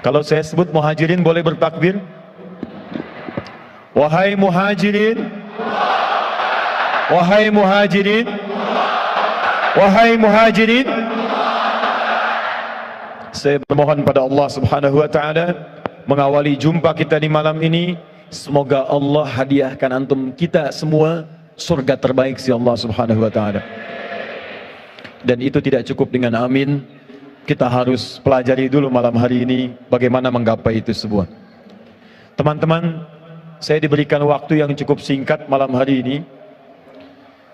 Kalau saya sebut muhajirin boleh bertakbir? Wahai muhajirin, wahai muhajirin, wahai muhajirin. Saya bermohon pada Allah Subhanahu wa taala mengawali jumpa kita di malam ini, semoga Allah hadiahkan antum kita semua surga terbaik si Allah Subhanahu wa taala. Dan itu tidak cukup dengan amin. Kita harus pelajari dulu malam hari ini bagaimana menggapai itu semua. Teman-teman, saya diberikan waktu yang cukup singkat malam hari ini.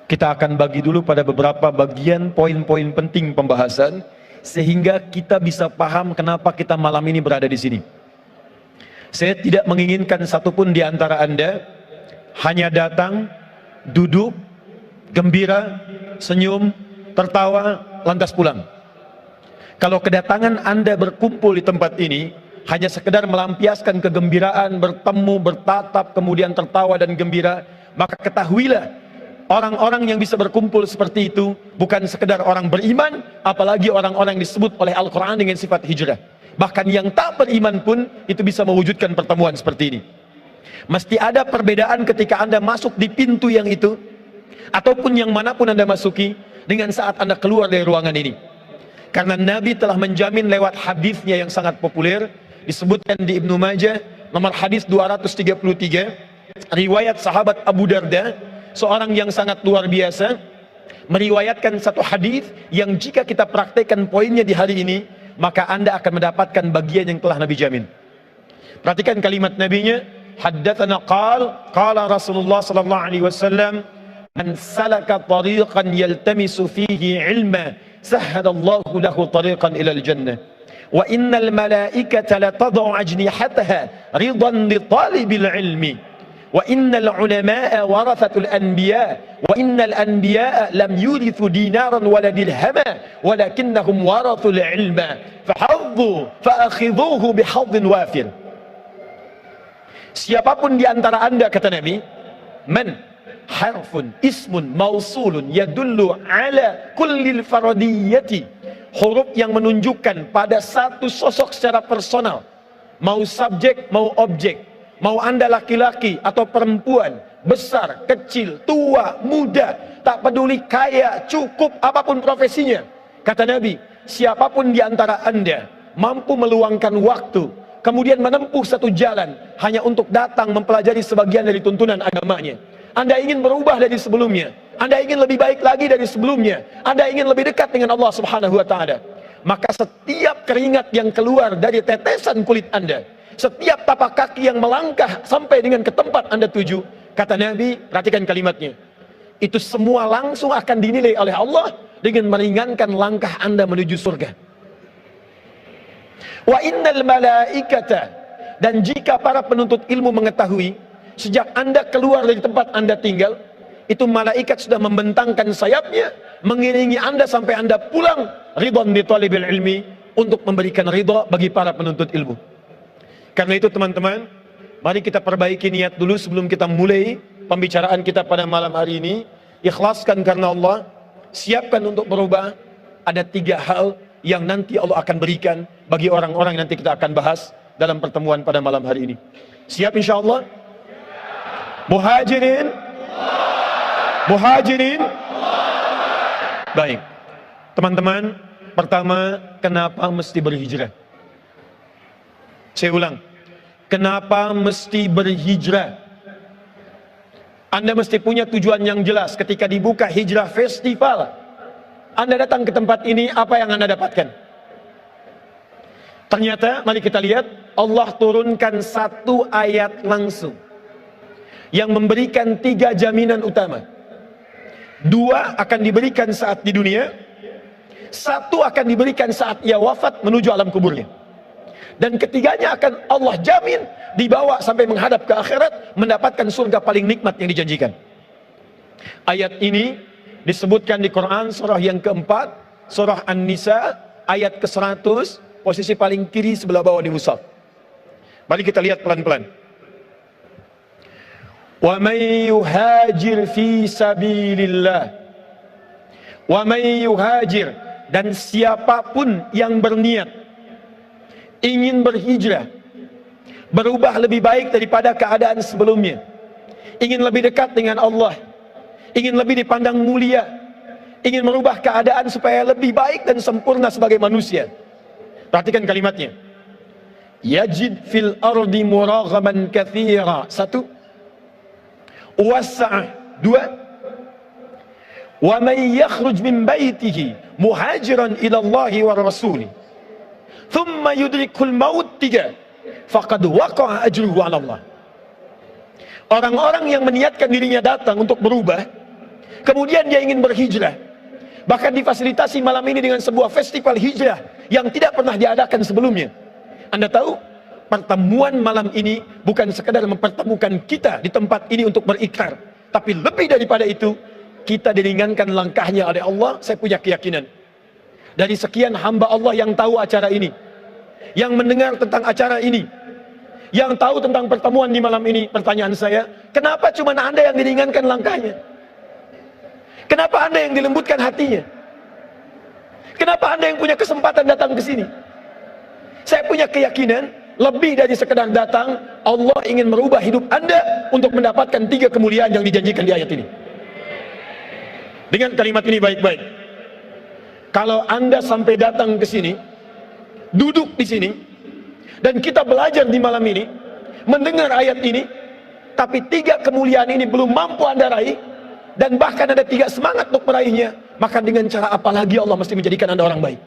Kita akan bagi dulu pada beberapa bagian poin-poin penting pembahasan sehingga kita bisa paham kenapa kita malam ini berada di sini. Saya tidak menginginkan satupun di antara Anda hanya datang, duduk, gembira, senyum, tertawa, lantas pulang. Kalau kedatangan Anda berkumpul di tempat ini hanya sekedar melampiaskan kegembiraan, bertemu, bertatap, kemudian tertawa dan gembira, maka ketahuilah orang-orang yang bisa berkumpul seperti itu bukan sekedar orang beriman, apalagi orang-orang yang disebut oleh Al-Quran dengan sifat hijrah. Bahkan yang tak beriman pun itu bisa mewujudkan pertemuan seperti ini. Mesti ada perbedaan ketika Anda masuk di pintu yang itu ataupun yang manapun Anda masuki dengan saat Anda keluar dari ruangan ini. Karena Nabi telah menjamin lewat hadisnya yang sangat populer, disebutkan di Ibnu Majah, nomor hadis 233, riwayat sahabat Abu Darda, seorang yang sangat luar biasa, meriwayatkan satu hadis yang jika kita praktekkan poinnya di hari ini, maka Anda akan mendapatkan bagian yang telah Nabi jamin. Perhatikan kalimat Nabinya, haddatsana qala Rasulullah sallallahu alaihi wasallam, man salaka tariqan yaltamisu fihi ilma sahhalallahu lahu tariqan ilal jannah wa innal malaikata la tad'u ajnihataha ridan li talibil ilmi wa innal ulama'a warathatul anbiya wa innal anbiya'a lam yurithu dinaran wala dirhama walakinnahum warathul ilma fahadhu faakhidhuhu bihadhin wafir. Siapapun di antara Anda, kata Nabi, man harfun ismun mausulun yadullu ala kullil faradiyati, huruf yang menunjukkan pada satu sosok secara personal, mau subjek mau objek, mau Anda laki-laki atau perempuan, besar, kecil, tua, muda, tak peduli kaya, cukup, apapun profesinya. Kata Nabi, siapapun di antara Anda mampu meluangkan waktu kemudian menempuh satu jalan hanya untuk datang mempelajari sebagian dari tuntunan agamanya, Anda ingin berubah dari sebelumnya, Anda ingin lebih baik lagi dari sebelumnya, Anda ingin lebih dekat dengan Allah Subhanahu wa taala, maka setiap keringat yang keluar dari tetesan kulit Anda, setiap tapak kaki yang melangkah sampai dengan ke tempat Anda tuju, kata Nabi, perhatikan kalimatnya, itu semua langsung akan dinilai oleh Allah dengan meringankan langkah Anda menuju surga. Wa innal malaikata, dan jika para penuntut ilmu mengetahui sejak Anda keluar dari tempat Anda tinggal, itu malaikat sudah membentangkan sayapnya mengiringi Anda sampai Anda pulang, ridwan bi talibil ilmi, untuk memberikan ridha bagi para penuntut ilmu. Karena itu teman-teman, mari kita perbaiki niat dulu sebelum kita mulai pembicaraan kita pada malam hari ini. Ikhlaskan karena Allah, siapkan untuk berubah. Ada 3 hal yang nanti Allah akan berikan bagi orang-orang yang nanti kita akan bahas dalam pertemuan pada malam hari ini. Siap insyaallah? Muhajirin, muhajirin. Baik, teman-teman, pertama, kenapa mesti berhijrah? Saya ulang, kenapa mesti berhijrah? Anda mesti punya tujuan yang jelas. Ketika dibuka hijrah festival, Anda datang ke tempat ini, apa yang Anda dapatkan? Ternyata, mari kita lihat, Allah turunkan satu ayat langsung yang memberikan 3 jaminan utama. 2 akan diberikan saat di dunia, 1 akan diberikan saat ia wafat menuju alam kuburnya, dan ketiganya akan Allah jamin dibawa sampai menghadap ke akhirat, mendapatkan surga paling nikmat yang dijanjikan. Ayat ini disebutkan di Quran surah yang keempat, surah An-Nisa ayat ke-100, posisi paling kiri sebelah bawah di mushaf. Mari kita lihat pelan-pelan. Wa may yuhajir fi sabilillah, wa may yuhajir, dan siapapun yang berniat ingin berhijrah, berubah lebih baik daripada keadaan sebelumnya, ingin lebih dekat dengan Allah, ingin lebih dipandang mulia, ingin merubah keadaan supaya lebih baik dan sempurna sebagai manusia. Perhatikan kalimatnya. Yajid fil ardi muraghaban katsira. 1. Wasa'ah. 2. Wa man yakhruj min baitihi muhajiran ila Allah wa rasulih thumma yudrikul maut. 3. Faqad waqa'a ajruhu 'ala Allah. Orang-orang yang meniatkan dirinya datang untuk berubah, kemudian dia ingin berhijrah, bahkan difasilitasi malam ini dengan sebuah festival hijrah yang tidak pernah diadakan sebelumnya. Anda tahu, pertemuan malam ini bukan sekedar mempertemukan kita di tempat ini untuk berikrar, tapi lebih daripada itu, kita diringankan langkahnya oleh Allah. Saya punya keyakinan, dari sekian hamba Allah yang tahu acara ini, yang mendengar tentang acara ini, yang tahu tentang pertemuan di malam ini, pertanyaan saya, kenapa cuma Anda yang diringankan langkahnya? Kenapa Anda yang dilembutkan hatinya? Kenapa Anda yang punya kesempatan datang ke sini? Saya punya keyakinan, lebih dari sekedar datang, Allah ingin merubah hidup Anda untuk mendapatkan 3 kemuliaan yang dijanjikan di ayat ini. Dengan kalimat ini baik-baik. Kalau Anda sampai datang ke sini, duduk di sini, dan kita belajar di malam ini, mendengar ayat ini, tapi 3 kemuliaan ini belum mampu Anda raih, dan bahkan Anda tidak semangat untuk meraihnya, maka dengan cara apa lagi Allah mesti menjadikan Anda orang baik?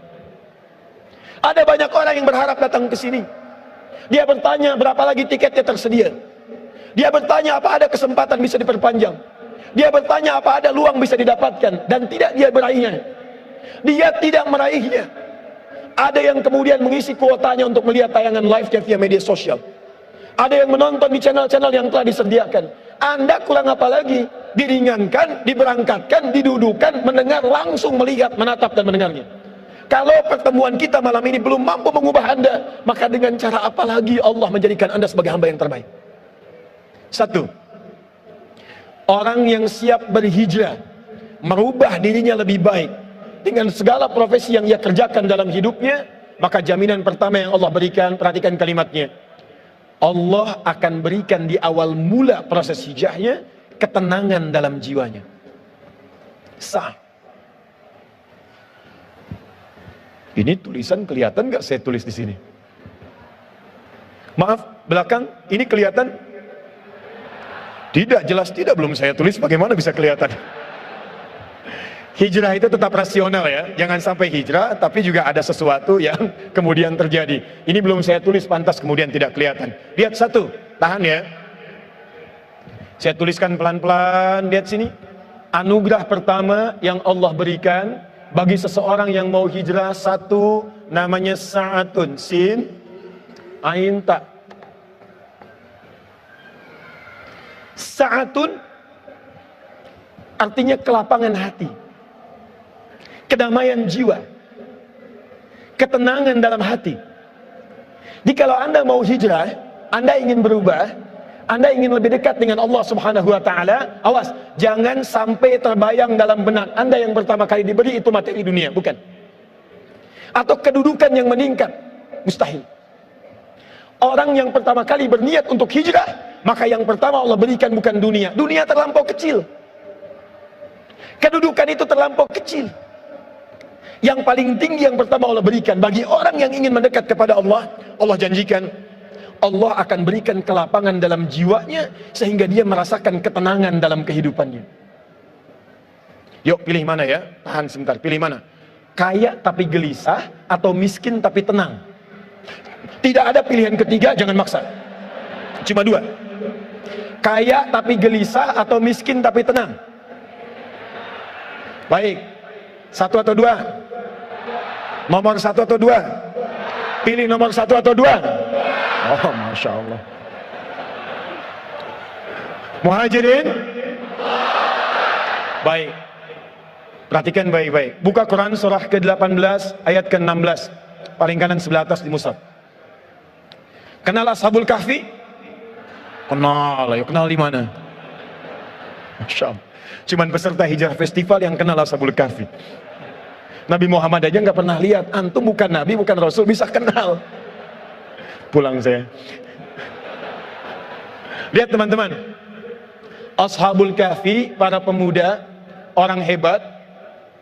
Ada banyak orang yang berharap datang ke sini. Dia bertanya berapa lagi tiketnya tersedia. Dia bertanya apa ada kesempatan bisa diperpanjang. Dia bertanya apa ada luang bisa didapatkan, dan tidak dia meraihnya. Dia tidak meraihnya. Ada yang kemudian mengisi kuotanya untuk melihat tayangan live via media sosial. Ada yang menonton di channel-channel yang telah disediakan. Anda kurang apa lagi? Diringankan, diberangkatkan, didudukan, mendengar, langsung melihat, menatap dan mendengarnya. Kalau pertemuan kita malam ini belum mampu mengubah Anda, maka dengan cara apa lagi Allah menjadikan Anda sebagai hamba yang terbaik? 1. Orang yang siap berhijrah, merubah dirinya lebih baik dengan segala profesi yang ia kerjakan dalam hidupnya, maka jaminan pertama yang Allah berikan, perhatikan kalimatnya, Allah akan berikan di awal mula proses hijrahnya ketenangan dalam jiwanya. Sah. Ini tulisan kelihatan nggak saya tulis di sini? Maaf, belakang ini kelihatan? Tidak, jelas tidak, belum saya tulis, bagaimana bisa kelihatan? Hijrah itu tetap rasional ya, jangan sampai hijrah tapi juga ada sesuatu yang kemudian terjadi. Ini belum saya tulis, pantas kemudian tidak kelihatan. Lihat 1, tahan ya. Saya tuliskan pelan-pelan, lihat sini. Anugerah pertama yang Allah berikan bagi seseorang yang mau hijrah, 1, namanya sa'atun, sin, ain, ta. Sa'atun artinya kelapangan hati, kedamaian jiwa, ketenangan dalam hati. Jadi kalau Anda mau hijrah, Anda ingin berubah, Anda ingin lebih dekat dengan Allah Subhanahu wa Ta'ala, awas, jangan sampai terbayang dalam benak Anda yang pertama kali diberi itu materi dunia, bukan. Atau kedudukan yang meningkat, mustahil. Orang yang pertama kali berniat untuk hijrah, maka yang pertama Allah berikan bukan dunia. Dunia terlampau kecil, kedudukan itu terlampau kecil. Yang paling tinggi yang pertama Allah berikan bagi orang yang ingin mendekat kepada Allah, Allah janjikan Allah akan berikan kelapangan dalam jiwanya sehingga dia merasakan ketenangan dalam kehidupannya. Yuk pilih mana ya? Tahan sebentar, pilih mana? Kaya tapi gelisah atau miskin tapi tenang? Tidak ada pilihan ketiga, jangan maksa. Cuma 2. Kaya tapi gelisah atau miskin tapi tenang? Baik. 1 atau 2? Nomor 1 atau 2? Pilih nomor 1 atau 2? Oh, Masya Allah. Muhajirin? Baik. Perhatikan baik-baik. Buka Quran surah ke-18 ayat ke-16. Paling kanan sebelah atas di mushaf. Kenal Ashabul Kahfi? Kenal, ayo kenal di mana? Masya Allah. Cuman peserta hijrah festival yang kenal Ashabul Kahfi. Nabi Muhammad aja nggak pernah lihat. Antum bukan Nabi, bukan Rasul, bisa kenal. Pulang saya. Lihat teman-teman, Ashabul Kahfi, para pemuda, orang hebat,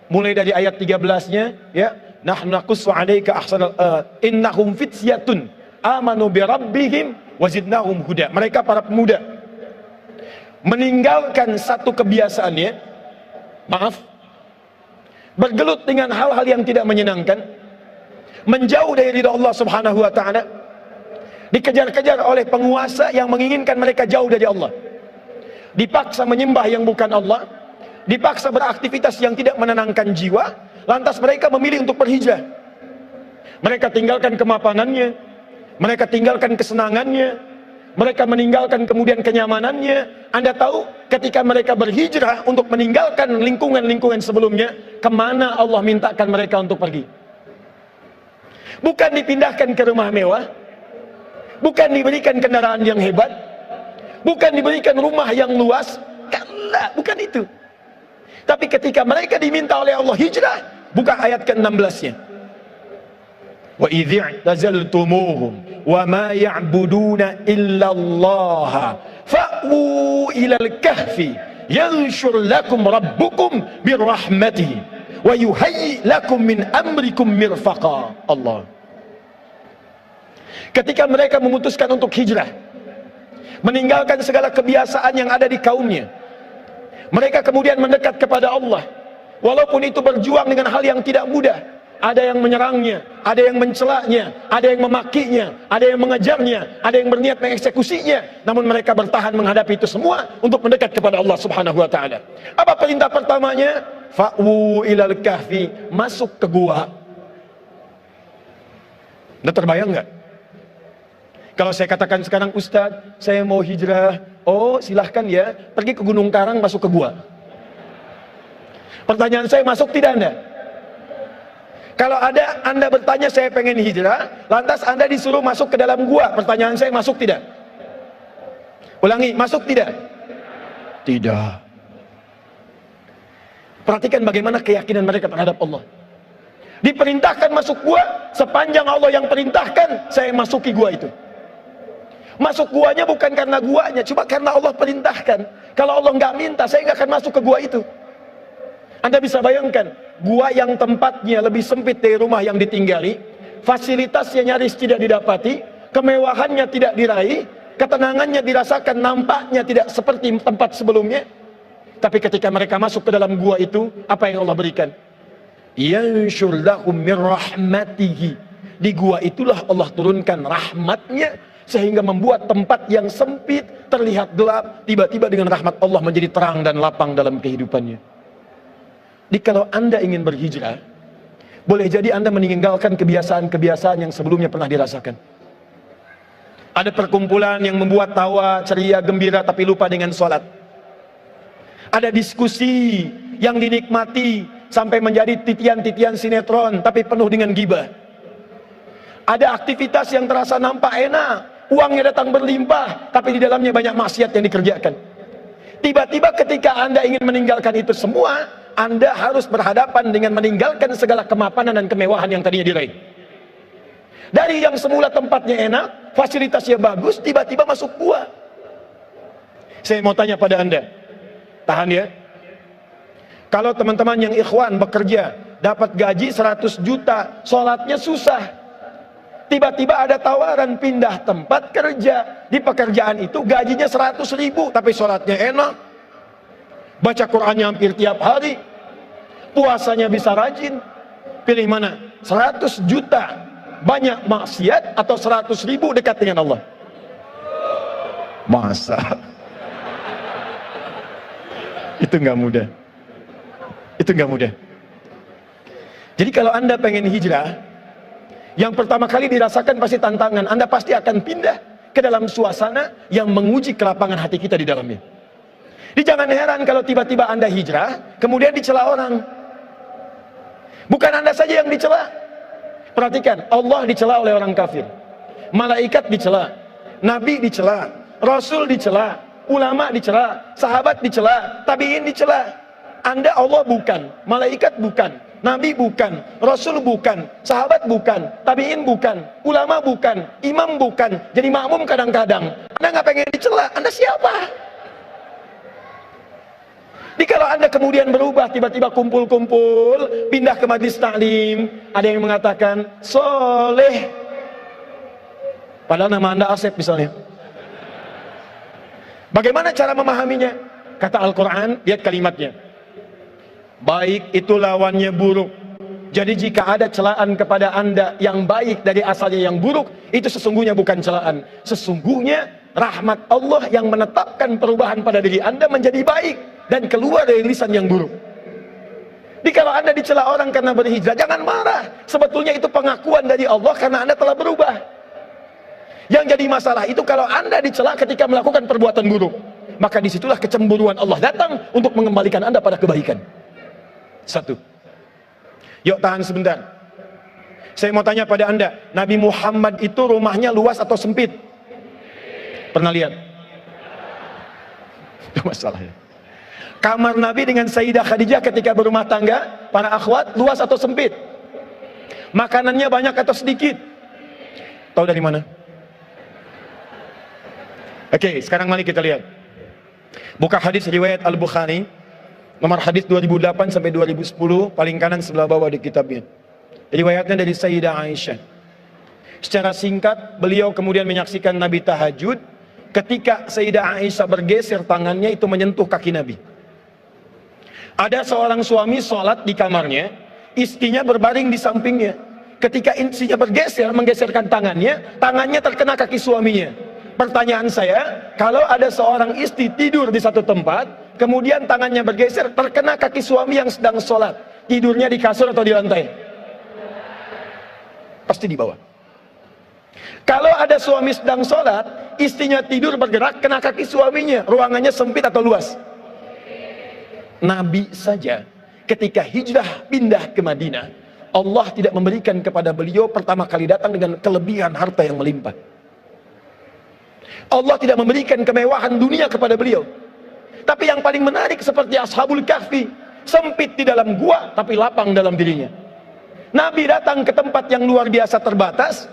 mulai dari ayat 13-nya, ya, nahnu naqussu 'alaika ahsanal innahum fityatun amanu bi rabbihim wazidnahum huda. Mereka para pemuda meninggalkan satu kebiasaannya, maaf, bergelut dengan hal-hal yang tidak menyenangkan, menjauh dari ridha Allah Subhanahu wa taala, dikejar-kejar oleh penguasa yang menginginkan mereka jauh dari Allah, dipaksa menyembah yang bukan Allah, dipaksa beraktivitas yang tidak menenangkan jiwa. Lantas mereka memilih untuk berhijrah. Mereka tinggalkan kemapanannya, mereka tinggalkan kesenangannya, mereka meninggalkan kemudian kenyamanannya. Anda tahu ketika mereka berhijrah untuk meninggalkan lingkungan-lingkungan sebelumnya, kemana Allah mintakan mereka untuk pergi? Bukan dipindahkan ke rumah mewah, bukan diberikan kendaraan yang hebat, bukan diberikan rumah yang luas, bukan itu. Tapi ketika mereka diminta oleh Allah hijrah, buka ayat ke-16-nya. Wa idh i'tazaltumuhum wa ma ya'buduna illa Allah fa'u ilal kahfi yanshur lakum rabbukum birrahmatihi wa yuhayyi lakum min amrikum mirfaqa. Allah. Ketika mereka memutuskan untuk hijrah, meninggalkan segala kebiasaan yang ada di kaumnya, mereka kemudian mendekat kepada Allah. Walaupun itu berjuang dengan hal yang tidak mudah. Ada yang menyerangnya, ada yang mencelaknya, ada yang memakinya, ada yang mengejarnya, ada yang berniat mengeksekusinya. Namun mereka bertahan menghadapi itu semua untuk mendekat kepada Allah Subhanahu wa taala. Apa perintah pertamanya? Fa'u ilal kahfi, masuk ke gua. Anda terbayang nggak? Kalau saya katakan sekarang, Ustadz, saya mau hijrah. Oh, silahkan ya, pergi ke Gunung Karang, masuk ke gua. Pertanyaan saya, masuk tidak Anda? Kalau ada Anda bertanya, saya pengen hijrah, lantas Anda disuruh masuk ke dalam gua. Pertanyaan saya, masuk tidak? Ulangi, masuk tidak? Tidak. Perhatikan bagaimana keyakinan mereka terhadap Allah. Diperintahkan masuk gua, sepanjang Allah yang perintahkan, saya masuki gua itu. Masuk guanya bukan karena guanya, cuma karena Allah perintahkan. Kalau Allah nggak minta, saya nggak akan masuk ke gua itu. Anda bisa bayangkan, gua yang tempatnya lebih sempit dari rumah yang ditinggali, fasilitasnya nyaris tidak didapati, kemewahannya tidak diraih, ketenangannya dirasakan, nampaknya tidak seperti tempat sebelumnya. Tapi ketika mereka masuk ke dalam gua itu, apa yang Allah berikan? Yanshur lahum min rahmatihi. Di gua itulah Allah turunkan rahmatnya, sehingga membuat tempat yang sempit terlihat gelap, tiba-tiba dengan rahmat Allah menjadi terang dan lapang dalam kehidupannya. Jadi kalau Anda ingin berhijrah, boleh jadi Anda meninggalkan kebiasaan-kebiasaan yang sebelumnya pernah dirasakan. Ada perkumpulan yang membuat tawa, ceria, gembira, tapi lupa dengan sholat. Ada diskusi yang dinikmati sampai menjadi titian-titian sinetron, tapi penuh dengan gibah. Ada aktivitas yang terasa nampak enak, uangnya datang berlimpah, tapi di dalamnya banyak maksiat yang dikerjakan. Tiba-tiba ketika Anda ingin meninggalkan itu semua, Anda harus berhadapan dengan meninggalkan segala kemapanan dan kemewahan yang tadinya diraih. Dari yang semula tempatnya enak, fasilitasnya bagus, tiba-tiba masuk gua. Saya mau tanya pada Anda, tahan ya. Kalau teman-teman yang ikhwan bekerja, dapat gaji 100 juta, sholatnya susah. Tiba-tiba ada tawaran pindah tempat kerja. Di pekerjaan itu gajinya 100 ribu, tapi sholatnya enak, baca Qur'annya hampir tiap hari, puasanya bisa rajin. Pilih mana? 100 juta banyak maksiat atau 100 ribu dekat dengan Allah? Masa? Itu nggak mudah. Itu nggak mudah. Jadi kalau Anda pengen hijrah, yang pertama kali dirasakan pasti tantangan. Anda pasti akan pindah ke dalam suasana yang menguji kelapangan hati kita di dalamnya. Jadi jangan heran kalau tiba-tiba Anda hijrah, kemudian dicela orang. Bukan Anda saja yang dicela. Perhatikan, Allah dicela oleh orang kafir, malaikat dicela, nabi dicela, rasul dicela, ulama dicela, sahabat dicela, tabiin dicela. Anda Allah bukan, malaikat bukan, Nabi bukan, Rasul bukan, sahabat bukan, tabi'in bukan, ulama bukan, imam bukan, jadi makmum kadang-kadang. Anda nggak pengen dicela, Anda siapa? Jadi kalau Anda kemudian berubah, tiba-tiba kumpul-kumpul, pindah ke majelis taklim, ada yang mengatakan, soleh. Padahal nama Anda Asep misalnya. Bagaimana cara memahaminya? Kata Al-Quran, lihat kalimatnya. Baik itu lawannya buruk. Jadi jika ada celaan kepada Anda yang baik dari asalnya yang buruk, itu sesungguhnya bukan celaan. Sesungguhnya rahmat Allah yang menetapkan perubahan pada diri Anda menjadi baik dan keluar dari lisan yang buruk. Jadi kalau Anda dicela orang karena berhijrah, jangan marah. Sebetulnya itu pengakuan dari Allah karena Anda telah berubah. Yang jadi masalah itu kalau Anda dicela ketika melakukan perbuatan buruk, maka disitulah kecemburuan Allah datang untuk mengembalikan Anda pada kebaikan. Satu. Yuk tahan sebentar. Saya mau tanya pada Anda, Nabi Muhammad itu rumahnya luas atau sempit? Pernah lihat? Itu masalahnya. Kamar Nabi dengan Sayyidah Khadijah ketika berumah tangga, para akhwat, luas atau sempit? Makanannya banyak atau sedikit? Tahu dari mana? Oke, sekarang mari kita lihat. Buka hadis riwayat Al-Bukhari, nomor hadis 2008 sampai 2010, paling kanan sebelah bawah di kitabnya. Riwayatnya dari Sayyidah Aisyah. Secara singkat, beliau kemudian menyaksikan Nabi tahajud. Ketika Sayyidah Aisyah bergeser tangannya, itu menyentuh kaki Nabi. Ada seorang suami sholat di kamarnya, istrinya berbaring di sampingnya. Ketika istrinya bergeser, menggeserkan tangannya, tangannya terkena kaki suaminya. Pertanyaan saya, kalau ada seorang istri tidur di satu tempat, kemudian tangannya bergeser, terkena kaki suami yang sedang sholat, tidurnya di kasur atau di lantai? Pasti di bawah. Kalau ada suami sedang sholat, istrinya tidur bergerak, kena kaki suaminya, ruangannya sempit atau luas? Nabi saja ketika hijrah pindah ke Madinah, Allah tidak memberikan kepada beliau pertama kali datang dengan kelebihan harta yang melimpah. Allah tidak memberikan kemewahan dunia kepada beliau. Tapi yang paling menarik seperti Ashabul Kahfi, sempit di dalam gua tapi lapang dalam dirinya. Nabi datang ke tempat yang luar biasa terbatas,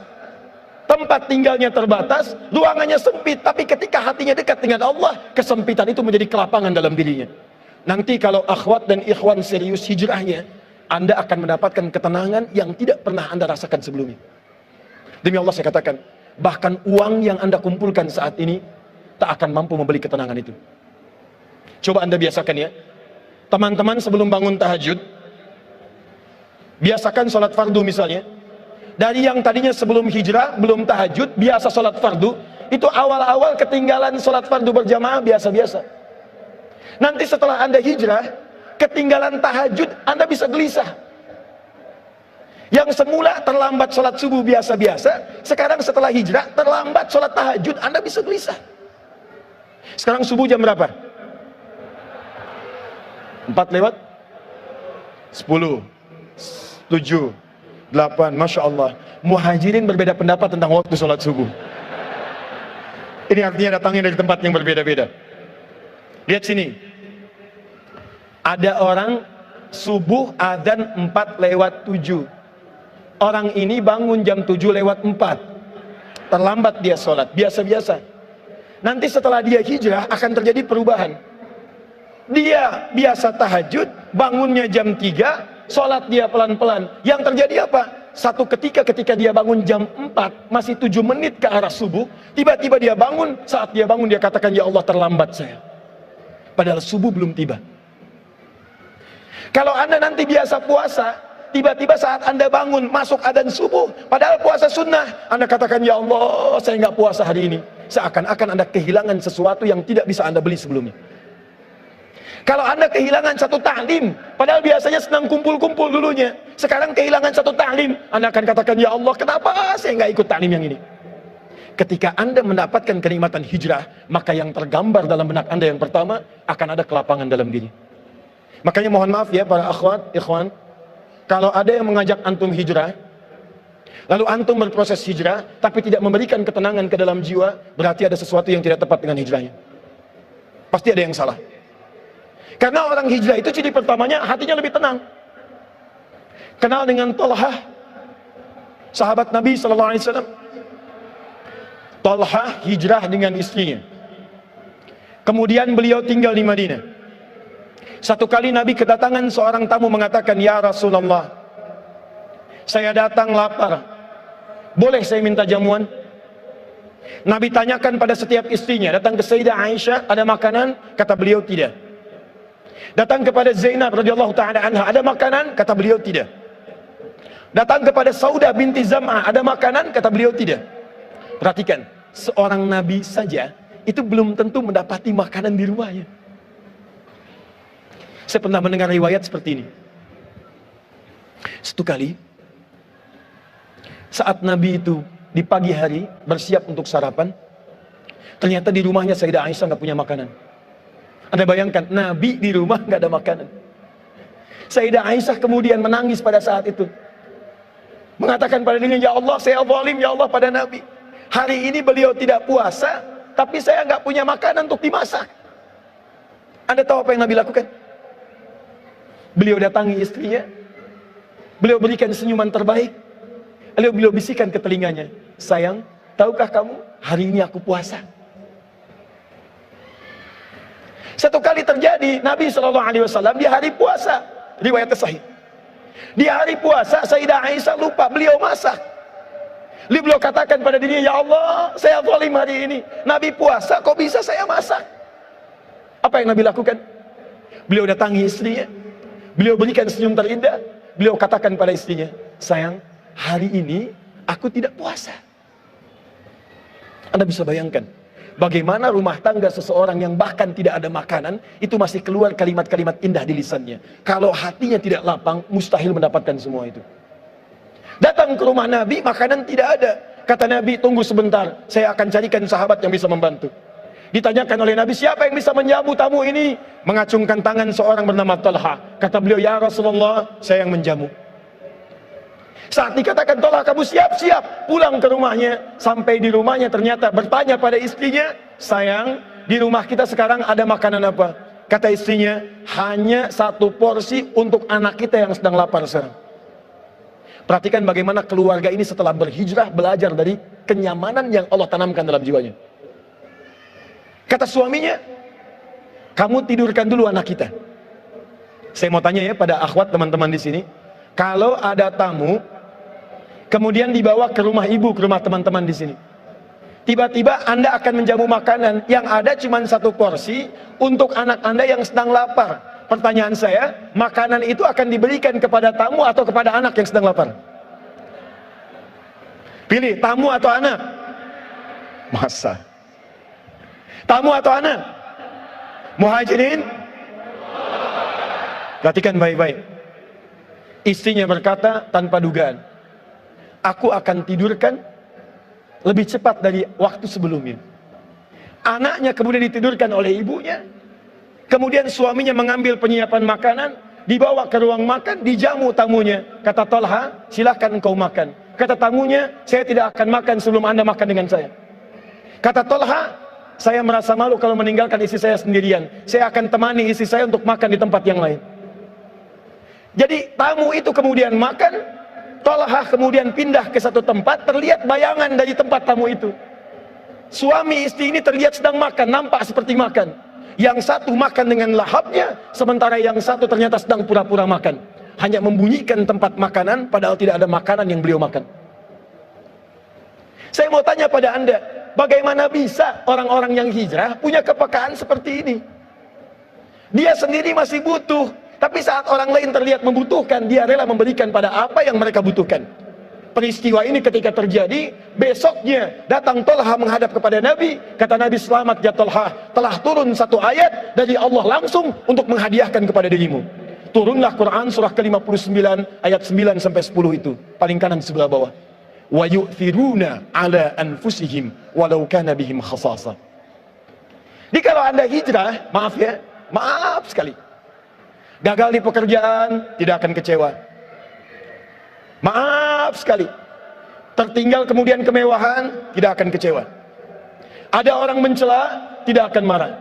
tempat tinggalnya terbatas, ruangannya sempit, tapi ketika hatinya dekat dengan Allah, kesempitan itu menjadi kelapangan dalam dirinya. Nanti kalau akhwat dan ikhwan serius hijrahnya, Anda akan mendapatkan ketenangan yang tidak pernah Anda rasakan sebelumnya. Demi Allah saya katakan, bahkan uang yang Anda kumpulkan saat ini tak akan mampu membeli ketenangan itu. Coba Anda biasakan ya, teman-teman sebelum bangun tahajud, biasakan sholat fardu misalnya. Dari yang tadinya sebelum hijrah, belum tahajud, biasa sholat fardu, itu awal-awal ketinggalan sholat fardu berjamaah biasa-biasa. Nanti setelah Anda hijrah, ketinggalan tahajud, Anda bisa gelisah. Yang semula terlambat sholat subuh biasa-biasa, sekarang setelah hijrah terlambat sholat tahajud, Anda bisa gelisah. Sekarang subuh jam berapa? 4 lewat 10 7 8, Masya Allah. Muhajirin berbeda pendapat tentang waktu sholat subuh. Ini artinya datangnya dari tempat yang berbeda-beda. Lihat sini, ada orang subuh adzan 4 lewat 7. Orang ini bangun jam 7 lewat 4. Terlambat dia sholat, biasa-biasa. Nanti setelah dia hijrah akan terjadi perubahan. Dia biasa tahajud, bangunnya jam 3, sholat dia pelan-pelan. Yang terjadi apa? Satu ketika dia bangun jam 4, masih 7 menit ke arah subuh, tiba-tiba dia bangun, saat dia bangun dia katakan, ya Allah terlambat saya. Padahal subuh belum tiba. Kalau Anda nanti biasa puasa, tiba-tiba saat Anda bangun masuk adzan subuh, padahal puasa sunnah, Anda katakan, ya Allah saya nggak puasa hari ini. Seakan-akan Anda kehilangan sesuatu yang tidak bisa Anda beli sebelumnya. Kalau Anda kehilangan satu taklim, padahal biasanya senang kumpul-kumpul dulunya, sekarang kehilangan satu taklim, Anda akan katakan, ya Allah kenapa saya nggak ikut taklim yang ini. Ketika Anda mendapatkan kenikmatan hijrah, maka yang tergambar dalam benak Anda yang pertama, akan ada kelapangan dalam diri. Makanya mohon maaf ya para akhwat, ikhwan, kalau ada yang mengajak antum hijrah, lalu antum berproses hijrah, tapi tidak memberikan ketenangan ke dalam jiwa, berarti ada sesuatu yang tidak tepat dengan hijrahnya. Pasti ada yang salah. Karena orang hijrah itu ciri pertamanya hatinya lebih tenang. kenal dengan Talhah, sahabat Nabi sallallahu alaihi wasallam. Talhah hijrah dengan istrinya. Kemudian beliau tinggal di Madinah. Satu kali Nabi kedatangan seorang tamu mengatakan, "Ya Rasulullah, saya datang lapar. Boleh saya minta jamuan?" Nabi tanyakan pada setiap istrinya, datang ke Sayyidah Aisyah, ada makanan? Kata beliau, tidak. Datang kepada Zainab radhiyallahu taala anha, ada makanan? Kata beliau, tidak. Datang kepada Saudah binti Zam'ah, ada makanan? Kata beliau, tidak. Perhatikan, seorang nabi saja itu belum tentu mendapati makanan di rumahnya. Saya pernah mendengar riwayat seperti ini. Satu kali, saat Nabi itu di pagi hari bersiap untuk sarapan, ternyata di rumahnya Sayyidah Aisyah nggak punya makanan. Anda bayangkan, Nabi di rumah nggak ada makanan. Sayyidah Aisyah kemudian menangis pada saat itu, mengatakan pada dirinya, "Ya Allah, saya zalim ya Allah pada Nabi. Hari ini beliau tidak puasa, tapi saya nggak punya makanan untuk dimasak." Anda tahu apa yang Nabi lakukan? Beliau datangi istrinya, beliau berikan senyuman terbaik, lalu beliau bisikan ke telinganya, "Sayang, tahukah kamu, hari ini aku puasa." Satu kali terjadi, Nabi SAW di hari puasa, riwayat sahih. Di hari puasa, Sayyidah Aisyah lupa, beliau masak. Lalu beliau katakan pada dirinya, "Ya Allah, saya zalim hari ini. Nabi puasa, kok bisa saya masak?" Apa yang Nabi lakukan? Beliau datangi istrinya, beliau berikan senyum terindah, beliau katakan pada istrinya, "Sayang, hari ini aku tidak puasa." Anda bisa bayangkan bagaimana rumah tangga seseorang yang bahkan tidak ada makanan itu masih keluar kalimat-kalimat indah di lisannya. Kalau hatinya tidak lapang, mustahil mendapatkan semua itu. Datang ke rumah Nabi, makanan tidak ada. Kata Nabi, "Tunggu sebentar, saya akan carikan sahabat yang bisa membantu." Ditanyakan oleh Nabi, "Siapa yang bisa menjamu tamu ini?" Mengacungkan tangan seorang bernama Talha. Kata beliau, "Ya Rasulullah, saya yang menjamu." Saat dikatakan, "Talha, kamu siap-siap pulang ke rumahnya." Sampai di rumahnya ternyata bertanya pada istrinya, "Sayang, di rumah kita sekarang ada makanan apa?" Kata istrinya, "Hanya satu porsi untuk anak kita yang sedang lapar sekarang." Perhatikan bagaimana keluarga ini setelah berhijrah belajar dari kenyamanan yang Allah tanamkan dalam jiwanya. Kata suaminya, "Kamu tidurkan dulu anak kita." Saya mau tanya ya pada akhwat teman-teman di sini, kalau ada tamu kemudian dibawa ke rumah ibu, ke rumah teman-teman di sini, tiba-tiba Anda akan menjamu makanan yang ada cuma satu porsi untuk anak Anda yang sedang lapar. Pertanyaan saya, makanan itu akan diberikan kepada tamu atau kepada anak yang sedang lapar? Pilih, tamu atau anak? Masa? Tamu atau anak? Muhajirin? Perhatikan baik-baik. Istrinya berkata tanpa dugaan, "Aku akan tidurkan lebih cepat dari waktu sebelumnya." Anaknya kemudian ditidurkan oleh ibunya. Kemudian suaminya mengambil penyiapan makanan, dibawa ke ruang makan, dijamu tamunya. Kata Talha, "Silahkan engkau makan." Kata tamunya, "Saya tidak akan makan sebelum Anda makan dengan saya." Kata Talha, "Saya merasa malu kalau meninggalkan istri saya sendirian. Saya akan temani istri saya untuk makan di tempat yang lain." Jadi tamu itu kemudian makan, Talha kemudian pindah ke satu tempat, terlihat bayangan dari tempat tamu itu. Suami istri ini terlihat sedang makan, nampak seperti makan. Yang satu makan dengan lahapnya, sementara yang satu ternyata sedang pura-pura makan. Hanya membunyikan tempat makanan, padahal tidak ada makanan yang beliau makan. Saya mau tanya pada Anda, bagaimana bisa orang-orang yang hijrah punya kepekaan seperti ini? Dia sendiri masih butuh, tapi saat orang lain terlihat membutuhkan, dia rela memberikan pada apa yang mereka butuhkan. Peristiwa ini ketika terjadi, besoknya datang Talha menghadap kepada Nabi. Kata Nabi, "Selamat ya Talha, telah turun satu ayat dari Allah langsung untuk menghadiahkan kepada dirimu." Turunlah Quran surah ke-59 ayat 9 sampai 10 itu, paling kanan sebelah bawah. "Wa yu'thiruna ala anfusihim walau kana bihim khasasa." Jadi kalau Anda hijrah, maaf ya, maaf sekali, gagal di pekerjaan, tidak akan kecewa. Maaf sekali, tertinggal kemudian kemewahan, tidak akan kecewa. Ada orang mencela, tidak akan marah.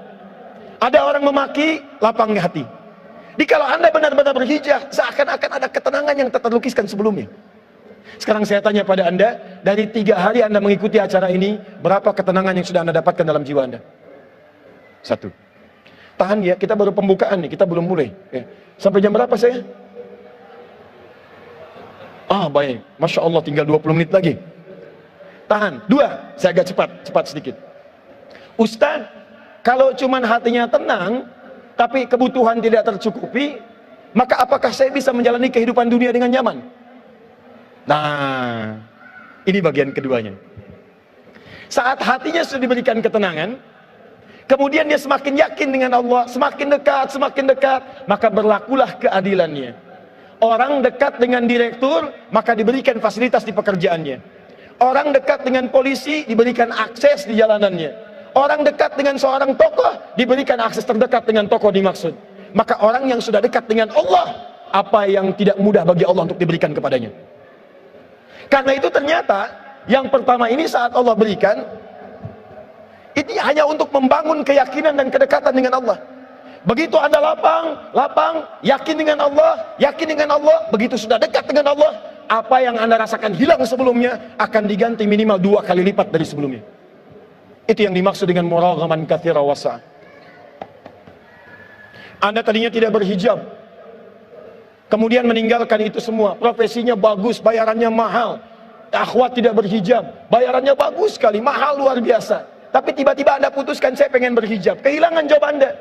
Ada orang memaki, lapang hati. Kalau Anda benar-benar berhijrah, seakan-akan ada ketenangan yang tak terlukiskan sebelumnya. Sekarang saya tanya pada Anda, dari 3 hari Anda mengikuti acara ini, berapa ketenangan yang sudah Anda dapatkan dalam jiwa Anda? 1. Tahan ya, kita baru pembukaan nih, kita belum mulai. Ya. Sampai jam berapa saya? Baik, Masya Allah, tinggal 20 menit lagi. Tahan. 2, saya agak cepat sedikit. Ustaz, kalau cuman hatinya tenang, tapi kebutuhan tidak tercukupi, maka apakah saya bisa menjalani kehidupan dunia dengan nyaman? Nah, ini bagian keduanya. Saat hatinya sudah diberikan ketenangan, kemudian dia semakin yakin dengan Allah, semakin dekat, maka berlakulah keadilannya. Orang dekat dengan direktur, maka diberikan fasilitas di pekerjaannya. Orang dekat dengan polisi, diberikan akses di jalanannya. Orang dekat dengan seorang tokoh, diberikan akses terdekat dengan tokoh dimaksud. Maka orang yang sudah dekat dengan Allah, apa yang tidak mudah bagi Allah untuk diberikan kepadanya. Karena itu ternyata, yang pertama ini saat Allah berikan, ini hanya untuk membangun keyakinan dan kedekatan dengan Allah. Begitu Anda lapang, yakin dengan Allah, begitu sudah dekat dengan Allah, apa yang Anda rasakan hilang sebelumnya, akan diganti minimal 2 kali lipat dari sebelumnya. Itu yang dimaksud dengan muraghaman katsira wasa'. Anda tadinya tidak berhijab, kemudian meninggalkan itu semua. Profesinya bagus, bayarannya mahal. Akhwat tidak berhijab, bayarannya bagus sekali, mahal luar biasa. Tapi tiba-tiba Anda putuskan, saya pengen berhijab. Kehilangan job Anda.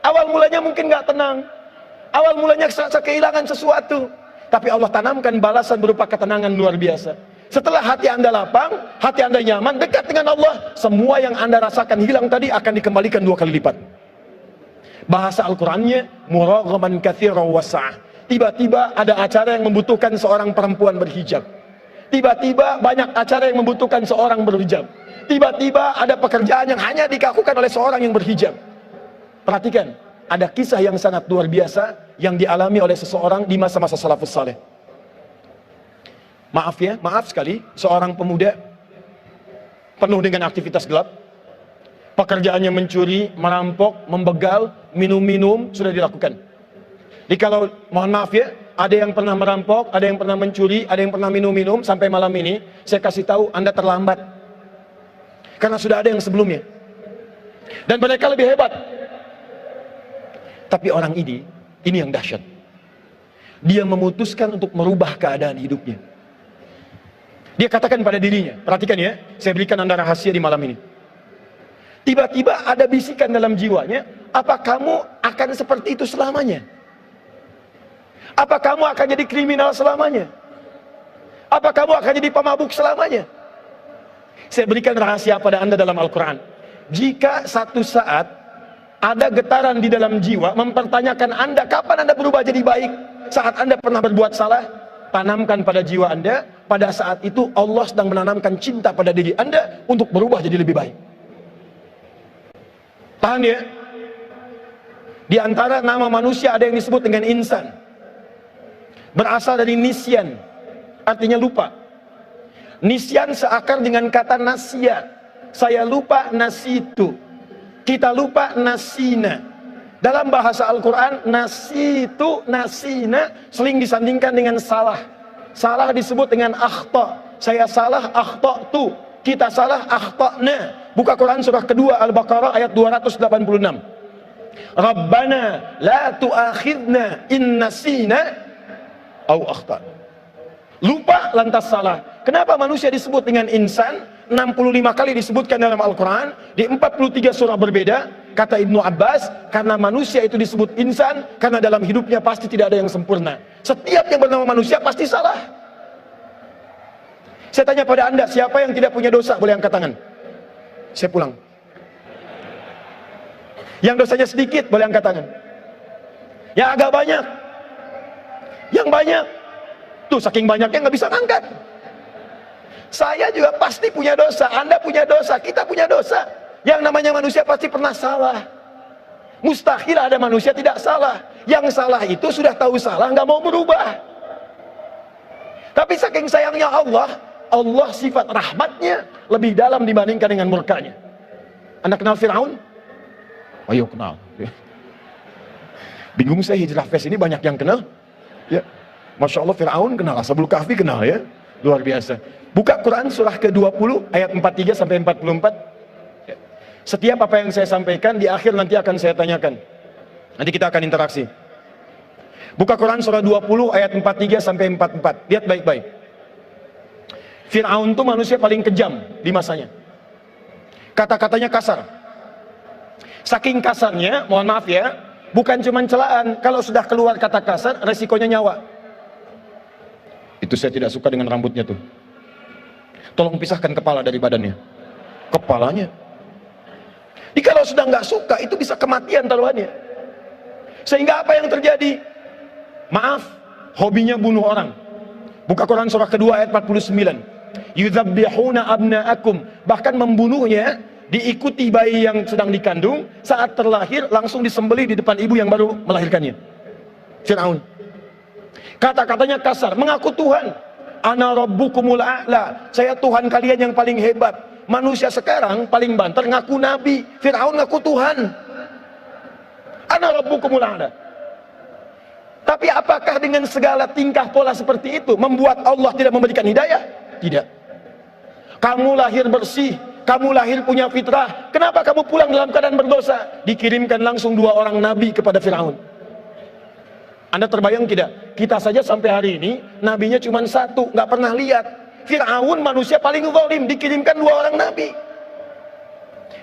Awal mulanya mungkin gak tenang, awal mulanya kehilangan sesuatu, tapi Allah tanamkan balasan berupa ketenangan luar biasa. Setelah hati Anda lapang, hati Anda nyaman, dekat dengan Allah, semua yang Anda rasakan hilang tadi akan dikembalikan 2 kali lipat. Bahasa Al-Qurannya, muraghaman katsira wasa'. Tiba-tiba ada acara yang membutuhkan seorang perempuan berhijab. Tiba-tiba banyak acara yang membutuhkan seorang berhijab. Tiba-tiba ada pekerjaan yang hanya dilakukan oleh seorang yang berhijab. Perhatikan, ada kisah yang sangat luar biasa yang dialami oleh seseorang di masa-masa salafus saleh. Maaf sekali, seorang pemuda penuh dengan aktivitas gelap. Pekerjaannya mencuri, merampok, membegal, minum-minum, sudah dilakukan. Jadi kalau, mohon maaf ya, ada yang pernah merampok, ada yang pernah mencuri, ada yang pernah minum-minum, sampai malam ini, saya kasih tahu, Anda terlambat. Karena sudah ada yang sebelumnya. Dan mereka lebih hebat. Tapi orang ini yang dahsyat. Dia memutuskan untuk merubah keadaan hidupnya. Dia katakan pada dirinya, perhatikan ya, saya berikan Anda rahasia di malam ini. Tiba-tiba ada bisikan dalam jiwanya, apa kamu akan seperti itu selamanya? Apa kamu akan jadi kriminal selamanya? Apa kamu akan jadi pemabuk selamanya? Saya berikan rahasia pada Anda dalam Al-Quran. Jika satu saat ada getaran di dalam jiwa mempertanyakan Anda, kapan Anda berubah jadi baik? Saat Anda pernah berbuat salah, tanamkan pada jiwa Anda, pada saat itu Allah sedang menanamkan cinta pada diri Anda untuk berubah jadi lebih baik. Tahan ya. Di antara nama manusia ada yang disebut dengan insan. Berasal dari nisyan, artinya lupa. Nisyan seakar dengan kata nasya. Saya lupa, nasitu. Kita lupa, nasina. Dalam bahasa Al-Quran, nasitu, nasina sering disandingkan dengan salah. Salah disebut dengan akhta. Saya salah, akhta'tu. Kita salah, akhta'na. Buka Quran surah kedua Al-Baqarah ayat 286. Rabbana la tu'akhidna in nasina au akhta'na. Lupa lantas salah. Kenapa manusia disebut dengan insan? 65 kali disebutkan dalam Al-Quran, di 43 surah berbeda. Kata Ibnu Abbas, karena manusia itu disebut insan, karena dalam hidupnya pasti tidak ada yang sempurna. Setiap yang bernama manusia pasti salah. Saya tanya pada Anda, siapa yang tidak punya dosa? Boleh angkat tangan. Saya pulang. Yang dosanya sedikit, boleh angkat tangan. Yang agak banyak. Yang banyak. Tuh, saking banyaknya nggak bisa angkat. Saya juga pasti punya dosa, Anda punya dosa, kita punya dosa. Yang namanya manusia pasti pernah salah. Mustahil ada manusia tidak salah. Yang salah itu sudah tahu salah, nggak mau berubah. Tapi saking sayangnya Allah, Allah sifat rahmatnya lebih dalam dibandingkan dengan murkanya. Anda kenal Fir'aun? Ayo kenal. Bingung saya, Hijrah Fest ini banyak yang kenal. Ya, Masya Allah, Fir'aun kenal, Ashabul Kahfi kenal ya. Luar biasa. Buka Quran surah ke-20 ayat 43 sampai 44. Ya. Setiap apa yang saya sampaikan di akhir nanti akan saya tanyakan. Nanti kita akan interaksi. Buka Quran surah 20 ayat 43 sampai 44. Lihat baik-baik. Fir'aun itu manusia paling kejam di masanya. Kata-katanya kasar. Saking kasarnya, mohon maaf ya, bukan cuma celaan. Kalau sudah keluar kata kasar, resikonya nyawa. Itu saya tidak suka dengan rambutnya tuh. Tolong pisahkan kepala dari badannya. Kepalanya. Jadi kalau sudah nggak suka, itu bisa kematian taruhannya. Sehingga apa yang terjadi? Maaf, hobinya bunuh orang. Buka Quran surah kedua ayat 49. Yudzabbihuna abna'akum. Bahkan membunuhnya, diikuti bayi yang sedang dikandung, saat terlahir langsung disembelih di depan ibu yang baru melahirkannya. Fir'aun. Kata-katanya kasar, mengaku Tuhan. Ana rabbukumul a'la. Saya Tuhan kalian yang paling hebat. Manusia sekarang paling banter ngaku nabi. Fir'aun ngaku Tuhan. Ana rabbukumul a'la. Tapi apakah dengan segala tingkah pola seperti itu membuat Allah tidak memberikan hidayah? Tidak. Kamu lahir bersih, kamu lahir punya fitrah. Kenapa kamu pulang dalam keadaan berdosa? Dikirimkan langsung 2 orang nabi kepada Fir'aun. Anda terbayang tidak? Kita saja sampai hari ini nabinya cuma 1, nggak pernah lihat. Fir'aun manusia paling zalim, dikirimkan 2 orang nabi.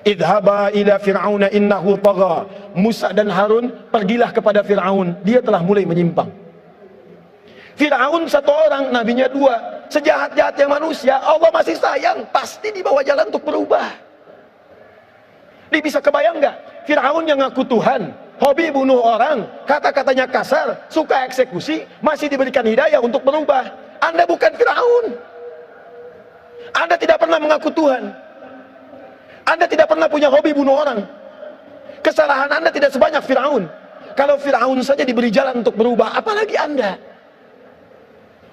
Idhaba ila fir'auna innahu tagha. Musa dan Harun pergilah kepada Fir'aun, dia telah mulai menyimpang. Fir'aun 1 orang, nabinya 2. Sejahat-jahatnya manusia, Allah masih sayang, pasti dibawa jalan untuk berubah. Dia bisa kebayang nggak? Fir'aun yang ngaku Tuhan, hobi bunuh orang, kata-katanya kasar, suka eksekusi, masih diberikan hidayah untuk berubah. Anda bukan Fir'aun. Anda tidak pernah mengaku Tuhan. Anda tidak pernah punya hobi bunuh orang. Kesalahan Anda tidak sebanyak Fir'aun. Kalau Fir'aun saja diberi jalan untuk berubah, apalagi Anda?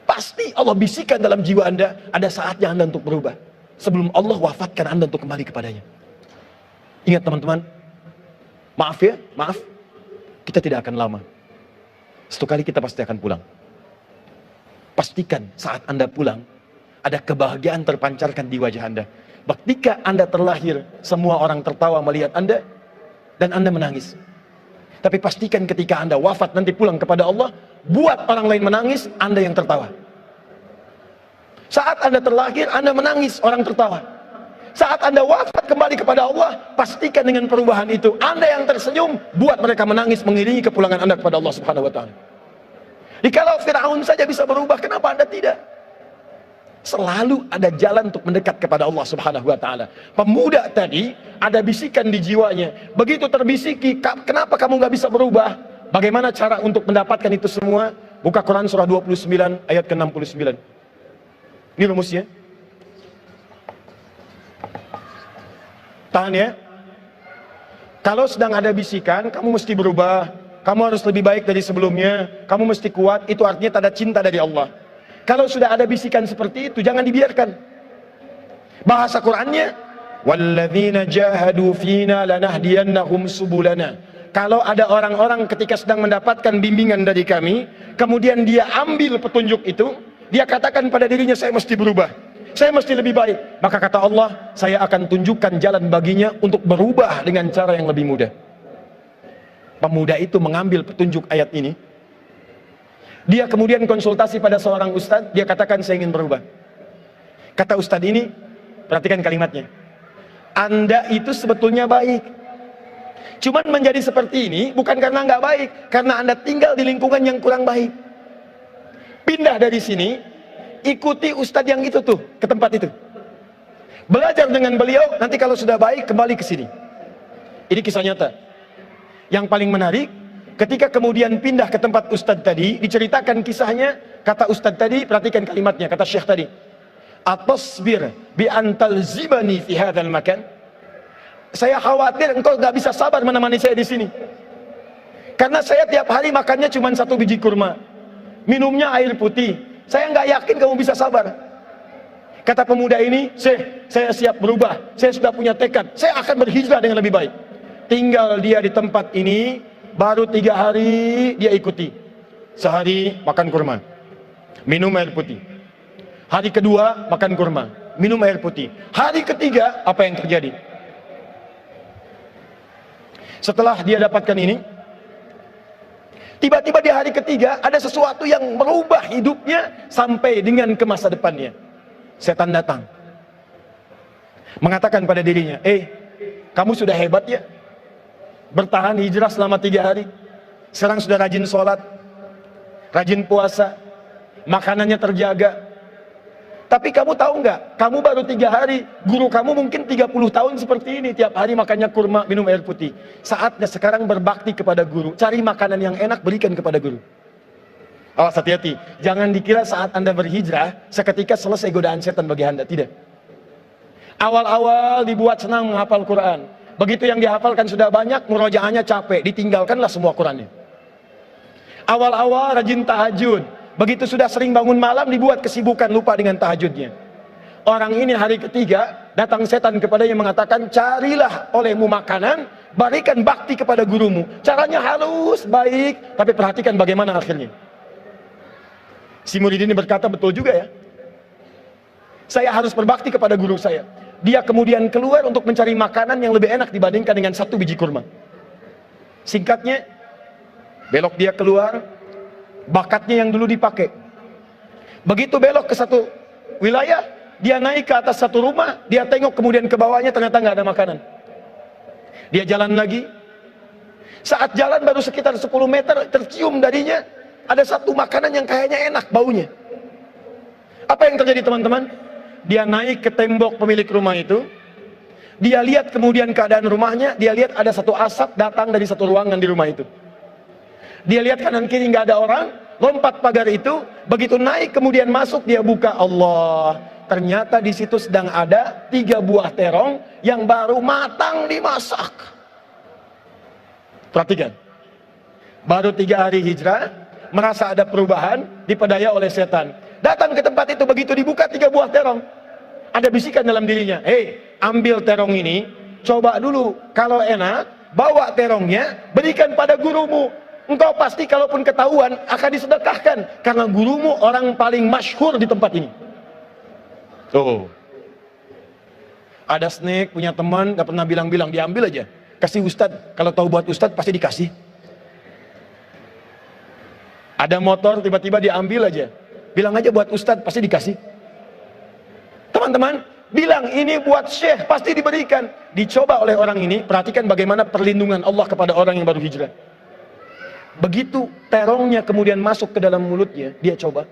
Pasti Allah bisikan dalam jiwa Anda, ada saatnya Anda untuk berubah. Sebelum Allah wafatkan Anda untuk kembali kepadanya. Ingat teman-teman, maaf ya, maaf. Kita tidak akan lama. Satu kali kita pasti akan pulang. Pastikan saat Anda pulang, ada kebahagiaan terpancarkan di wajah Anda. Ketika Anda terlahir, semua orang tertawa melihat Anda, dan Anda menangis. Tapi pastikan ketika Anda wafat nanti pulang kepada Allah, buat orang lain menangis, Anda yang tertawa. Saat Anda terlahir, Anda menangis, orang tertawa. Saat Anda wafat kembali kepada Allah, pastikan dengan perubahan itu, Anda yang tersenyum, buat mereka menangis, mengiringi kepulangan Anda kepada Allah Subhanahu wa Ta'ala. Jadi kalau Fir'aun saja bisa berubah, kenapa Anda tidak? Selalu ada jalan untuk mendekat kepada Allah Subhanahu wa Ta'ala. Pemuda tadi ada bisikan di jiwanya. Begitu terbisiki, kenapa kamu nggak bisa berubah? Bagaimana cara untuk mendapatkan itu semua? Buka Quran surah 29 ayat ke-69. Ini rumusnya. Tahan ya. Kalau sedang ada bisikan, kamu mesti berubah, kamu harus lebih baik dari sebelumnya, kamu mesti kuat, itu artinya tanda cinta dari Allah. Kalau sudah ada bisikan seperti itu, jangan dibiarkan. Bahasa Qur'annya, walladzina jahadu fina lanahdiyannahum subulana. Kalau ada orang-orang ketika sedang mendapatkan bimbingan dari kami, kemudian dia ambil petunjuk itu, dia katakan pada dirinya, saya mesti berubah, saya mesti lebih baik. Maka kata Allah, saya akan tunjukkan jalan baginya untuk berubah dengan cara yang lebih mudah. Pemuda itu mengambil petunjuk ayat ini. Dia kemudian konsultasi pada seorang ustadz, dia katakan saya ingin berubah. Kata ustadz ini, perhatikan kalimatnya. Anda itu sebetulnya baik. Cuman menjadi seperti ini bukan karena nggak baik, karena Anda tinggal di lingkungan yang kurang baik. Pindah dari sini, ikuti ustadz yang itu tuh, ke tempat itu. Belajar dengan beliau, nanti kalau sudah baik kembali ke sini. Ini kisah nyata. Yang paling menarik, ketika kemudian pindah ke tempat ustadz tadi, diceritakan kisahnya, kata ustadz tadi, perhatikan kalimatnya, kata syekh tadi. Atasbir bi antal zibani fi hadzal makan. Saya khawatir engkau gak bisa sabar menemani saya di sini. Karena saya tiap hari makannya cuma 1 biji kurma, minumnya air putih. Saya nggak yakin kamu bisa sabar. Kata pemuda ini, saya siap berubah. Saya sudah punya tekad. Saya akan berhijrah dengan lebih baik. Tinggal dia di tempat ini, baru 3 hari dia ikuti. Sehari makan kurma, minum air putih. Hari kedua makan kurma, minum air putih. Hari ketiga apa yang terjadi? Setelah dia dapatkan ini, tiba-tiba di hari ketiga ada sesuatu yang merubah hidupnya sampai dengan ke masa depannya. Setan datang, mengatakan pada dirinya, kamu sudah hebat ya, bertahan hijrah selama 3 hari. Sekarang sudah rajin sholat, rajin puasa, makanannya terjaga. Tapi kamu tahu nggak, kamu baru 3 hari, guru kamu mungkin 30 tahun seperti ini, tiap hari makannya kurma, minum air putih. Saatnya sekarang berbakti kepada guru, cari makanan yang enak, berikan kepada guru. Awas, hati-hati, jangan dikira saat Anda berhijrah seketika selesai godaan setan bagi Anda. Tidak. Awal-awal dibuat senang menghafal Quran, begitu yang dihafalkan sudah banyak, murojaahnya capek, ditinggalkanlah semua Qurannya. Awal-awal rajin tahajud, begitu sudah sering bangun malam, dibuat kesibukan, lupa dengan tahajudnya. Orang ini hari ketiga datang setan kepadanya mengatakan, carilah olehmu makanan, berikan bakti kepada gurumu. Caranya halus, baik, tapi perhatikan bagaimana akhirnya. Si murid ini berkata, betul juga ya, saya harus berbakti kepada guru saya. Dia kemudian keluar untuk mencari makanan yang lebih enak dibandingkan dengan 1 biji kurma. Singkatnya, belok dia keluar, bakatnya yang dulu dipakai. Begitu belok ke satu wilayah, dia naik ke atas satu rumah, dia tengok kemudian ke bawahnya, ternyata nggak ada makanan. Dia jalan lagi. Saat jalan baru sekitar 10 meter, tercium darinya ada satu makanan yang kayaknya enak baunya. Apa yang terjadi teman-teman? Dia naik ke tembok pemilik rumah itu, dia lihat kemudian keadaan rumahnya, dia lihat ada satu asap datang dari satu ruangan di rumah itu. Dia lihat kanan kiri nggak ada orang, lompat pagar itu, begitu naik kemudian masuk, dia buka, Allah, ternyata di situ sedang ada 3 buah terong yang baru matang dimasak. Perhatikan, baru 3 hari hijrah, merasa ada perubahan, dipedaya oleh setan. Datang ke tempat itu, begitu dibuka 3 buah terong, ada bisikan dalam dirinya, ambil terong ini, coba dulu, kalau enak, bawa terongnya, berikan pada gurumu. Engkau pasti kalaupun ketahuan akan disedekahkan, karena gurumu orang paling masyhur di tempat ini. Tuh, ada snack, punya teman, gak pernah bilang-bilang, diambil aja, kasih ustadz. Kalau tahu buat ustadz pasti dikasih. Ada motor, tiba-tiba diambil aja, bilang aja buat ustadz, pasti dikasih. Teman-teman, bilang ini buat syekh, pasti diberikan. Dicoba oleh orang ini, perhatikan bagaimana perlindungan Allah kepada orang yang baru hijrah. Begitu terongnya kemudian masuk ke dalam mulutnya, dia coba,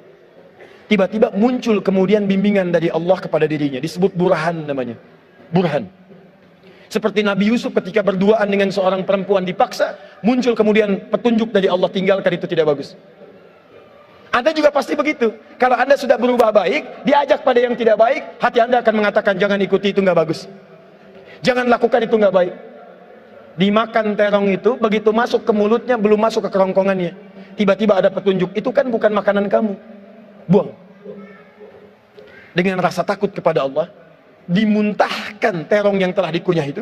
tiba-tiba muncul kemudian bimbingan dari Allah kepada dirinya, disebut burhan namanya. Burhan. Seperti Nabi Yusuf ketika berduaan dengan seorang perempuan dipaksa, muncul kemudian petunjuk dari Allah, tinggalkan itu, tidak bagus. Anda juga pasti begitu. Kalau Anda sudah berubah baik, diajak pada yang tidak baik, hati Anda akan mengatakan, jangan ikuti, itu nggak bagus, jangan lakukan, itu nggak baik. Dimakan terong itu, begitu masuk ke mulutnya, belum masuk ke kerongkongannya, tiba-tiba ada petunjuk, itu kan bukan makanan kamu, buang. Dengan rasa takut kepada Allah, dimuntahkan terong yang telah dikunyah itu,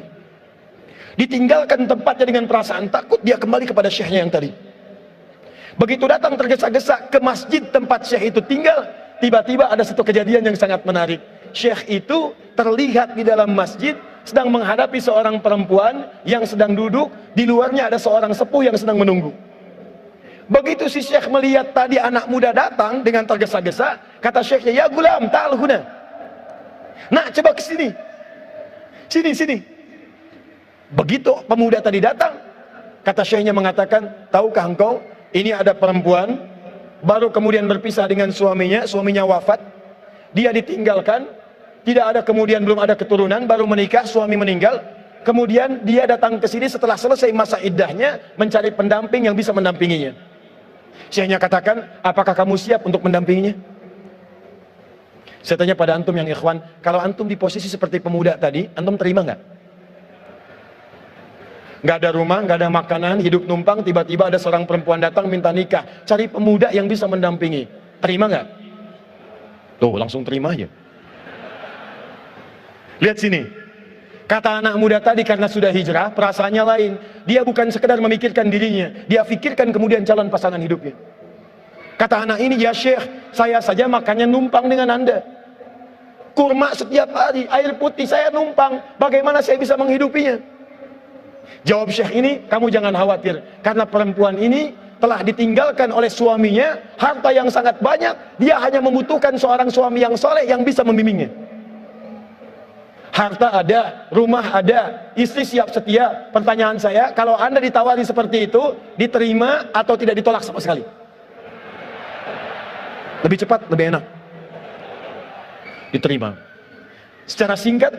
ditinggalkan tempatnya dengan perasaan takut, dia kembali kepada syekhnya yang tadi. Begitu datang tergesa-gesa ke masjid tempat syekh itu tinggal, tiba-tiba ada satu kejadian yang sangat menarik. Syekh itu terlihat di dalam masjid sedang menghadapi seorang perempuan yang sedang duduk, di luarnya ada seorang sepuh yang sedang menunggu. Begitu si syekh melihat tadi anak muda datang dengan tergesa-gesa, kata syekhnya, ya gulam, ta'al huna. Nak, coba ke sini. Sini. Begitu pemuda tadi datang, kata syekhnya mengatakan, tahukah engkau, ini ada perempuan, baru kemudian berpisah dengan suaminya wafat, dia ditinggalkan, tidak ada kemudian, belum ada keturunan, baru menikah, suami meninggal, kemudian dia datang ke sini setelah selesai masa iddahnya, mencari pendamping yang bisa mendampinginya. Syekhnya katakan, apakah kamu siap untuk mendampinginya? Saya tanya pada antum yang ikhwan, kalau antum di posisi seperti pemuda tadi, antum terima nggak? Nggak ada rumah, nggak ada makanan, hidup numpang, tiba-tiba ada seorang perempuan datang minta nikah, cari pemuda yang bisa mendampingi, terima nggak? Tuh, langsung terima aja. Lihat sini, Kata anak muda tadi, karena sudah hijrah, perasaannya lain. Dia bukan sekedar memikirkan dirinya, dia pikirkan kemudian calon pasangan hidupnya. Kata anak ini, ya Syekh, saya saja makannya numpang dengan Anda. Kurma setiap hari, air putih saya numpang, bagaimana saya bisa menghidupinya? Jawab Syekh ini, kamu jangan khawatir, karena perempuan ini telah ditinggalkan oleh suaminya, harta yang sangat banyak, dia hanya membutuhkan seorang suami yang soleh yang bisa membimbingnya. Harta ada, rumah ada, istri siap setia. Pertanyaan saya, kalau Anda ditawari seperti itu, diterima atau tidak ditolak sama sekali? Lebih cepat, lebih enak diterima. Secara singkat,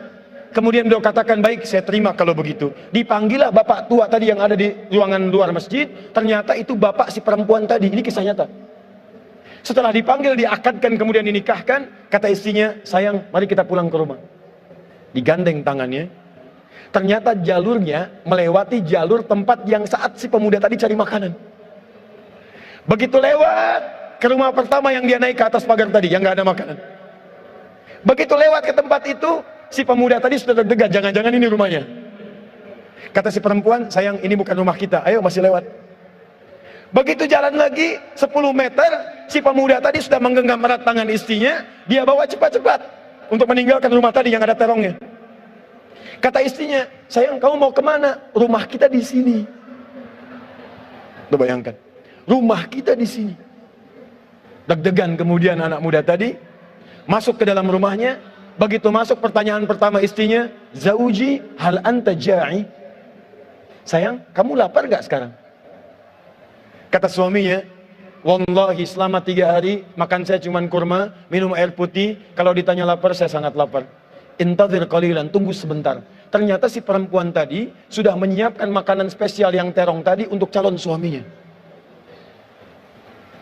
kemudian beliau katakan, baik, saya terima kalau begitu. Dipanggillah bapak tua tadi yang ada di ruangan luar masjid. Ternyata itu bapak si perempuan tadi. Ini kisah nyata. Setelah dipanggil, diakadkan, kemudian dinikahkan, kata istrinya, sayang, mari kita pulang ke rumah. Digandeng tangannya, ternyata jalurnya melewati jalur tempat yang saat si pemuda tadi cari makanan. Begitu lewat ke rumah pertama yang dia naik ke atas pagar tadi, yang nggak ada makanan. Begitu lewat ke tempat itu, si pemuda tadi sudah deg-degan, jangan-jangan ini rumahnya. Kata si perempuan, sayang, ini bukan rumah kita, ayo masih lewat. Begitu jalan lagi 10 meter, si pemuda tadi sudah menggenggam erat tangan istrinya, dia bawa cepat-cepat untuk meninggalkan rumah tadi yang ada terongnya. Kata istrinya, sayang, kamu mau kemana? Rumah kita di sini. Tuh bayangkan, rumah kita di sini. Deg-degan kemudian anak muda tadi masuk ke dalam rumahnya. Begitu masuk, pertanyaan pertama istrinya, zauji hal anta ja'i? Sayang, kamu lapar gak sekarang? Kata suaminya, wallahi selama 3 hari makan saya cuma kurma, minum air putih. Kalau ditanya lapar, saya sangat lapar. Intadhir qalilan, tunggu sebentar. Ternyata si perempuan tadi sudah menyiapkan makanan spesial yang terong tadi untuk calon suaminya.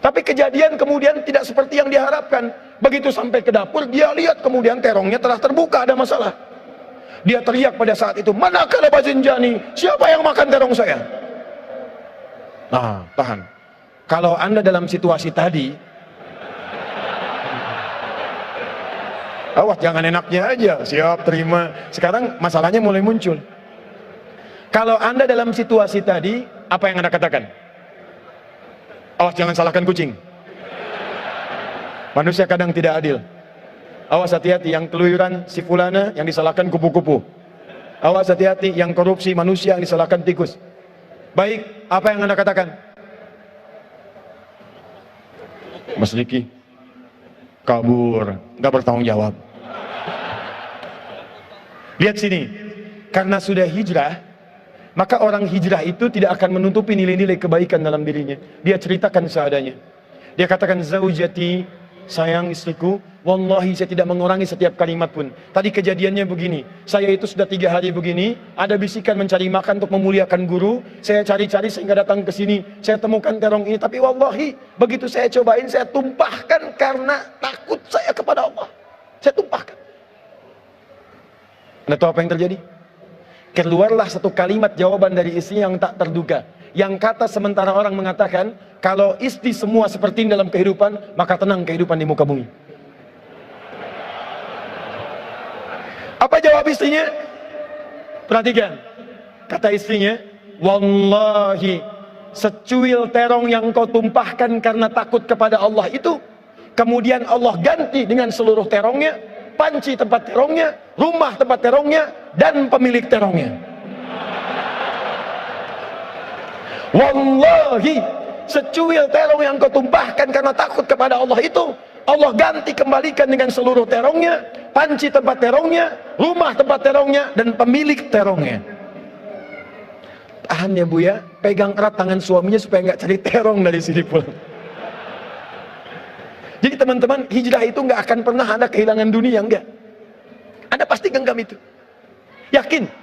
Tapi kejadian kemudian tidak seperti yang diharapkan. Begitu sampai ke dapur, dia lihat kemudian terongnya telah terbuka, ada masalah. Dia teriak pada saat itu, manakala bazinjani, siapa yang makan terong saya? Nah, tahan. Kalau Anda dalam situasi tadi, awas jangan enaknya aja, siap terima. Sekarang masalahnya mulai muncul. Kalau Anda dalam situasi tadi, apa yang Anda katakan? Awas jangan salahkan kucing. Manusia kadang tidak adil. Awas hati-hati, yang keluyuran si fulana yang disalahkan kupu-kupu. Awas hati-hati, yang korupsi manusia yang disalahkan tikus. Baik, apa yang Anda katakan? Mas Riki kabur, nggak bertanggung jawab. Lihat sini, karena sudah hijrah, maka orang hijrah itu tidak akan menutupi nilai-nilai kebaikan dalam dirinya. Dia ceritakan seadanya. Dia katakan, zaujati, sayang istriku, wallahi saya tidak mengurangi setiap kalimat pun. Tadi kejadiannya begini, saya itu sudah 3 hari begini, ada bisikan mencari makan untuk memuliakan guru, saya cari-cari sehingga datang ke sini, saya temukan terong ini, tapi wallahi begitu saya cobain, saya tumpahkan karena takut saya kepada Allah. Saya tumpahkan. Anda tahu apa yang terjadi? Keluarlah satu kalimat jawaban dari istri yang tak terduga. Yang kata sementara orang mengatakan, kalau istri semua seperti ini dalam kehidupan, maka tenang kehidupan di muka bumi. Apa jawab istrinya? Perhatikan. Kata istrinya, wallahi secuil terong yang kau tumpahkan karena takut kepada Allah itu, kemudian Allah ganti dengan seluruh terongnya, panci tempat terongnya, rumah tempat terongnya, dan pemilik terongnya. Wallahi secuil terong yang kau tumpahkan karena takut kepada Allah itu, Allah ganti kembalikan dengan seluruh terongnya, panci tempat terongnya, rumah tempat terongnya, dan pemilik terongnya. Tahan ya Bu ya, pegang erat tangan suaminya supaya nggak cari terong dari sini pulang. Jadi teman-teman, hijrah itu nggak akan pernah ada kehilangan dunia, enggak. Anda pasti genggam itu, yakin.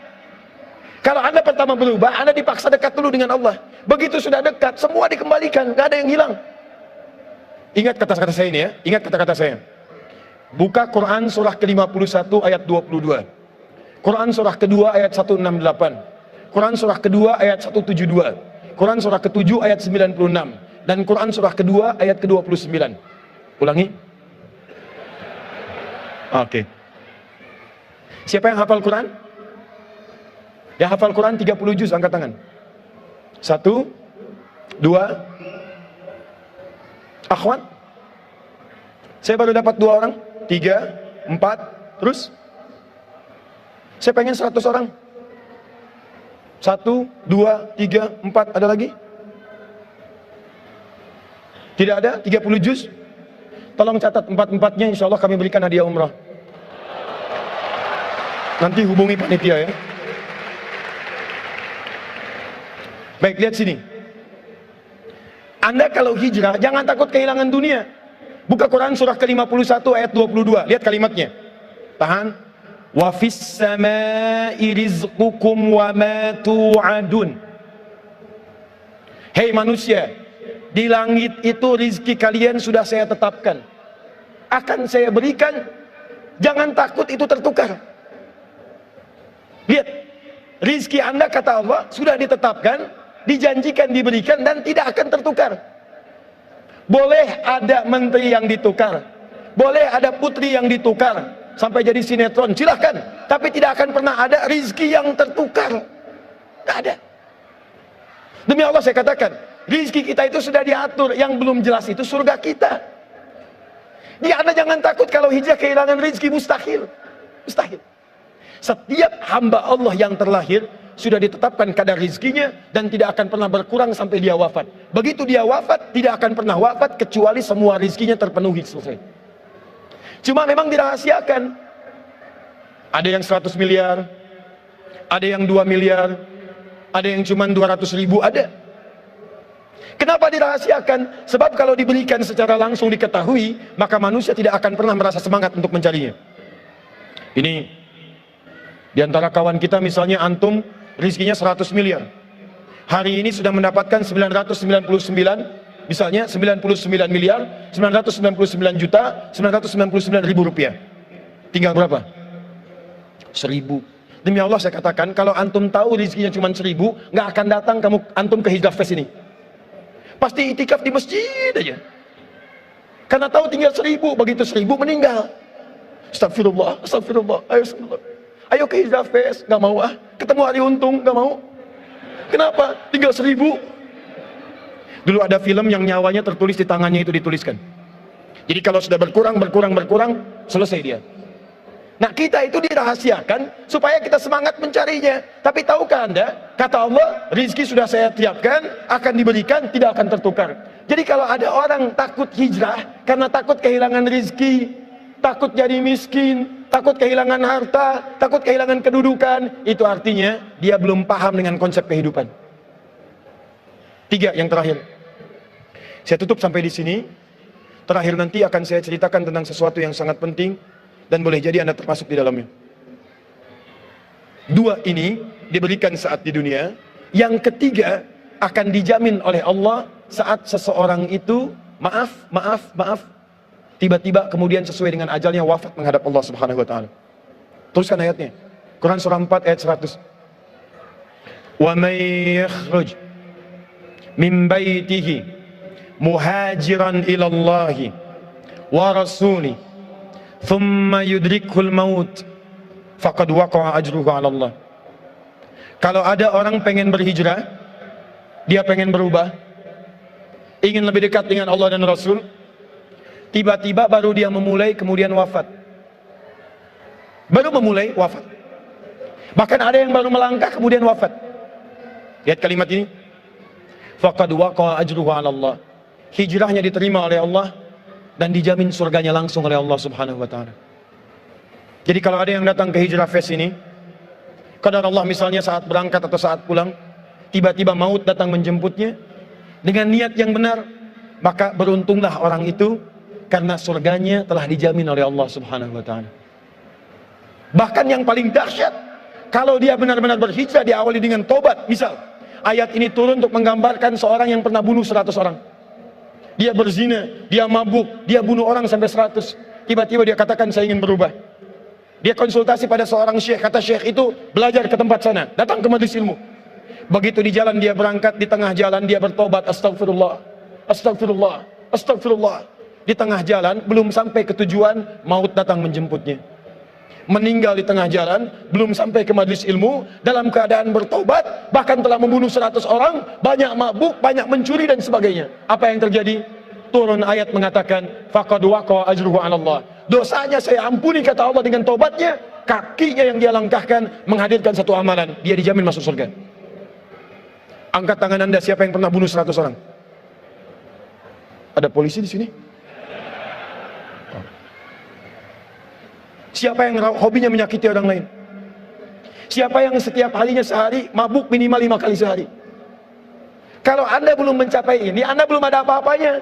Kalau Anda pertama berubah, Anda dipaksa dekat dulu dengan Allah. Begitu sudah dekat, semua dikembalikan, nggak ada yang hilang. Ingat kata-kata saya ini ya, ingat kata-kata saya. Buka Quran surah ke-51 ayat 22. Quran surah kedua ayat 168. Quran surah kedua ayat 172. Quran surah ke-7 ayat 96. Dan Quran surah kedua ayat ke-29. Ulangi. Oke. Siapa yang hafal Quran? Ya hafal Quran 30 juz, angkat tangan. 1, 2. Akhwat, saya baru dapat 2 orang, 3, 4, terus saya pengen 100 orang. 1, 2, 3, 4, ada lagi? Tidak ada? 30 juz? Tolong catat 4-4-nya, insya Allah kami berikan hadiah umrah. Nanti hubungi panitia ya. Baik, lihat sini. Anda kalau hijrah, jangan takut kehilangan dunia. Buka Quran surah ke-51 ayat 22. Lihat kalimatnya. Tahan. Wa fis samai rizqukum wa ma tu'adun. Hei manusia, di langit itu rizki kalian sudah saya tetapkan. Akan saya berikan. Jangan takut itu tertukar. Lihat. Rizki Anda kata Allah sudah ditetapkan, dijanjikan diberikan dan tidak akan tertukar. Boleh ada menteri yang ditukar, boleh ada putri yang ditukar sampai jadi sinetron, silahkan, tapi tidak akan pernah ada rizki yang tertukar. Tidak ada. Demi Allah saya katakan, rizki kita itu sudah diatur. Yang belum jelas itu surga kita. Jadi Anda jangan takut kalau hijrah kehilangan rizki, mustahil. Mustahil. Setiap hamba Allah yang terlahir sudah ditetapkan kadar rizkinya dan tidak akan pernah berkurang sampai dia wafat. Begitu dia wafat, tidak akan pernah wafat kecuali semua rizkinya terpenuhi, selesai. Cuma memang dirahasiakan. Ada yang 100 miliar, ada yang 2 miliar, ada yang cuma 200 ribu, ada. Kenapa dirahasiakan? Sebab kalau diberikan secara langsung diketahui, maka manusia tidak akan pernah merasa semangat untuk mencarinya. Ini di antara kawan kita misalnya antum rizkinya 100 miliar. Hari ini sudah mendapatkan 999, misalnya 99 miliar, 999 juta, 999 ribu rupiah. Tinggal berapa? 1000. Demi Allah saya katakan, kalau antum tahu rizkinya cuma 1000, nggak akan datang antum ke Hijrah Fest ini. Pasti itikaf di masjid aja. Karena tahu tinggal 1000, begitu 1000 meninggal. Astagfirullah, astagfirullah, ayo ke Hijrah Fest, nggak mau ah. Ketemu Hari Untung, nggak mau. Kenapa? Tinggal 1000. Dulu ada film yang nyawanya tertulis di tangannya itu dituliskan. Jadi kalau sudah berkurang, selesai dia. Nah kita itu dirahasiakan supaya kita semangat mencarinya. Tapi tahukah Anda, kata Allah, rizki sudah saya siapkan, akan diberikan, tidak akan tertukar. Jadi kalau ada orang takut hijrah karena takut kehilangan rizki, takut jadi miskin, takut kehilangan harta, takut kehilangan kedudukan, itu artinya dia belum paham dengan konsep kehidupan. 3 yang terakhir. Saya tutup sampai di sini. Terakhir nanti akan saya ceritakan tentang sesuatu yang sangat penting dan boleh jadi Anda termasuk di dalamnya. 2 ini diberikan saat di dunia. Yang ketiga akan dijamin oleh Allah saat seseorang itu maaf tiba-tiba kemudian sesuai dengan ajalnya wafat menghadap Allah Subhanahu wa taala. Teruskan ayatnya. Quran surah 4 ayat 100. Wa may yakhruj min baitihi muhajiran ila Allah wa rasuli thumma yudrikul maut faqad waqa'a ajruhu 'ala Allah. Kalau ada orang pengen berhijrah, dia pengen berubah, ingin lebih dekat dengan Allah dan Rasul, tiba-tiba baru dia memulai kemudian wafat. Baru memulai wafat. Bahkan ada yang baru melangkah kemudian wafat. Lihat kalimat ini. Faqad waqa'a ajruhu 'ala Allah. Hijrahnya diterima oleh Allah dan dijamin surganya langsung oleh Allah Subhanahu wa taala. Jadi kalau ada yang datang ke Hijrah Fest ini, kadar Allah misalnya saat berangkat atau saat pulang, tiba-tiba maut datang menjemputnya dengan niat yang benar, maka beruntunglah orang itu karena surganya telah dijamin oleh Allah Subhanahu wa taala. Bahkan yang paling dahsyat, kalau dia benar-benar berhijrah diawali dengan tobat. Misal, ayat ini turun untuk menggambarkan seorang yang pernah bunuh 100 orang. Dia berzina, dia mabuk, dia bunuh orang sampai 100. Tiba-tiba dia katakan saya ingin berubah. Dia konsultasi pada seorang syekh, kata syekh itu belajar ke tempat sana, datang ke majelis ilmu. Begitu di jalan dia berangkat, di tengah jalan dia bertobat, astagfirullah, astagfirullah, astagfirullah. Di tengah jalan belum sampai ke tujuan, maut datang menjemputnya. meninggal di tengah jalan, belum sampai ke majelis ilmu, dalam keadaan bertobat, bahkan telah membunuh 100 orang, banyak mabuk, banyak mencuri dan sebagainya. Apa yang terjadi? Turun ayat mengatakan, faqad waqa ajruhu 'ala Allah. Dosanya saya ampuni kata Allah dengan tobatnya, kakinya yang dia langkahkan menghadirkan satu amalan, dia dijamin masuk surga. Angkat tangan Anda, siapa yang pernah bunuh 100 orang? Ada polisi di sini? Siapa yang hobinya menyakiti orang lain? Siapa yang setiap harinya sehari mabuk minimal 5 kali sehari? Kalau Anda belum mencapai ini, Anda belum ada apa-apanya.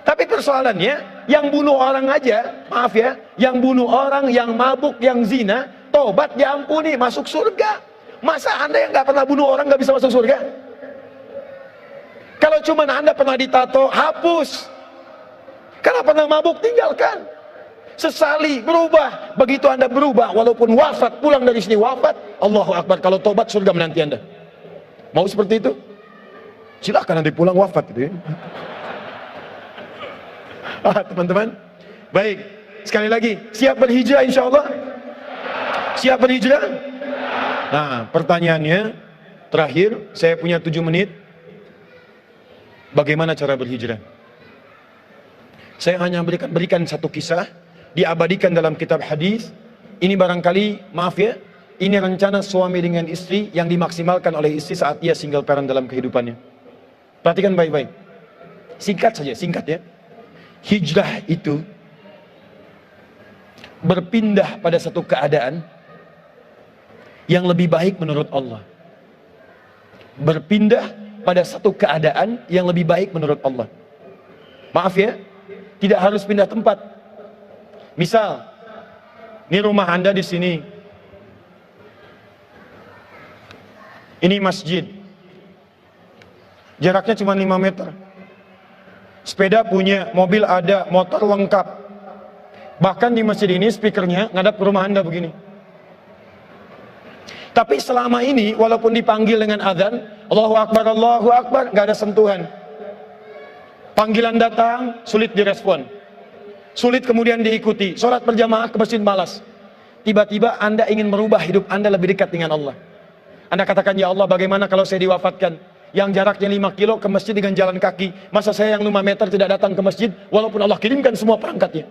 Tapi persoalannya, yang bunuh orang aja, maaf ya, yang bunuh orang, yang mabuk, yang zina, tobat diampuni, masuk surga. Masa Anda yang gak pernah bunuh orang gak bisa masuk surga? Kalau cuma Anda pernah ditato, hapus. Kalau pernah mabuk, tinggalkan. Sesali, berubah. Begitu Anda berubah, walaupun wafat, pulang dari sini wafat, Allahu Akbar, kalau tobat surga menanti Anda. Mau seperti itu? Silakan nanti pulang wafat gitu ya. Teman-teman, baik, sekali lagi, siap berhijrah insya Allah? Siap berhijrah? Nah, pertanyaannya terakhir, saya punya 7 menit. Bagaimana cara berhijrah? Saya hanya berikan satu kisah, diabadikan dalam kitab hadis. Ini barangkali, maaf ya, ini rencana suami dengan istri yang dimaksimalkan oleh istri saat dia single parent dalam kehidupannya. Perhatikan baik-baik. Singkat saja, singkat ya. Hijrah itu berpindah pada satu keadaan yang lebih baik menurut Allah. Berpindah pada satu keadaan yang lebih baik menurut Allah. Maaf ya, tidak harus pindah tempat. Misal, ini rumah Anda di sini. Ini masjid. Jaraknya cuma 5 meter. Sepeda punya, mobil ada, motor lengkap. Bahkan di masjid ini speakernya ngadap ke rumah Anda begini. Tapi selama ini walaupun dipanggil dengan azan, Allahu Akbar, nggak ada sentuhan. Panggilan datang, sulit direspon. Sulit kemudian diikuti. Sholat berjamaah ke masjid malas. Tiba-tiba Anda ingin merubah hidup Anda lebih dekat dengan Allah. Anda katakan, ya Allah, bagaimana kalau saya diwafatkan? Yang jaraknya 5 kilo ke masjid dengan jalan kaki. Masa saya yang 5 meter tidak datang ke masjid, walaupun Allah kirimkan semua perangkatnya.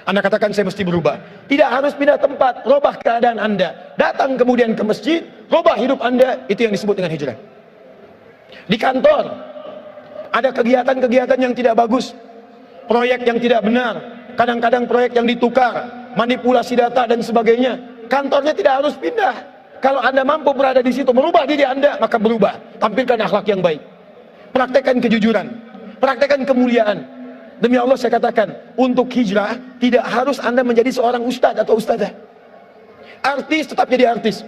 Anda katakan, saya mesti berubah. Tidak harus pindah tempat, robah keadaan Anda. Datang kemudian ke masjid, robah hidup Anda. Itu yang disebut dengan hijrah. Di kantor, ada kegiatan-kegiatan yang tidak bagus. Proyek yang tidak benar. Kadang-kadang proyek yang ditukar, manipulasi data dan sebagainya. Kantornya tidak harus pindah. Kalau Anda mampu berada di situ, merubah diri Anda, maka berubah. Tampilkan akhlak yang baik. Praktekkan kejujuran. Praktekkan kemuliaan. Demi Allah saya katakan, untuk hijrah, tidak harus Anda menjadi seorang ustadz atau ustadzah. Artis tetap jadi artis.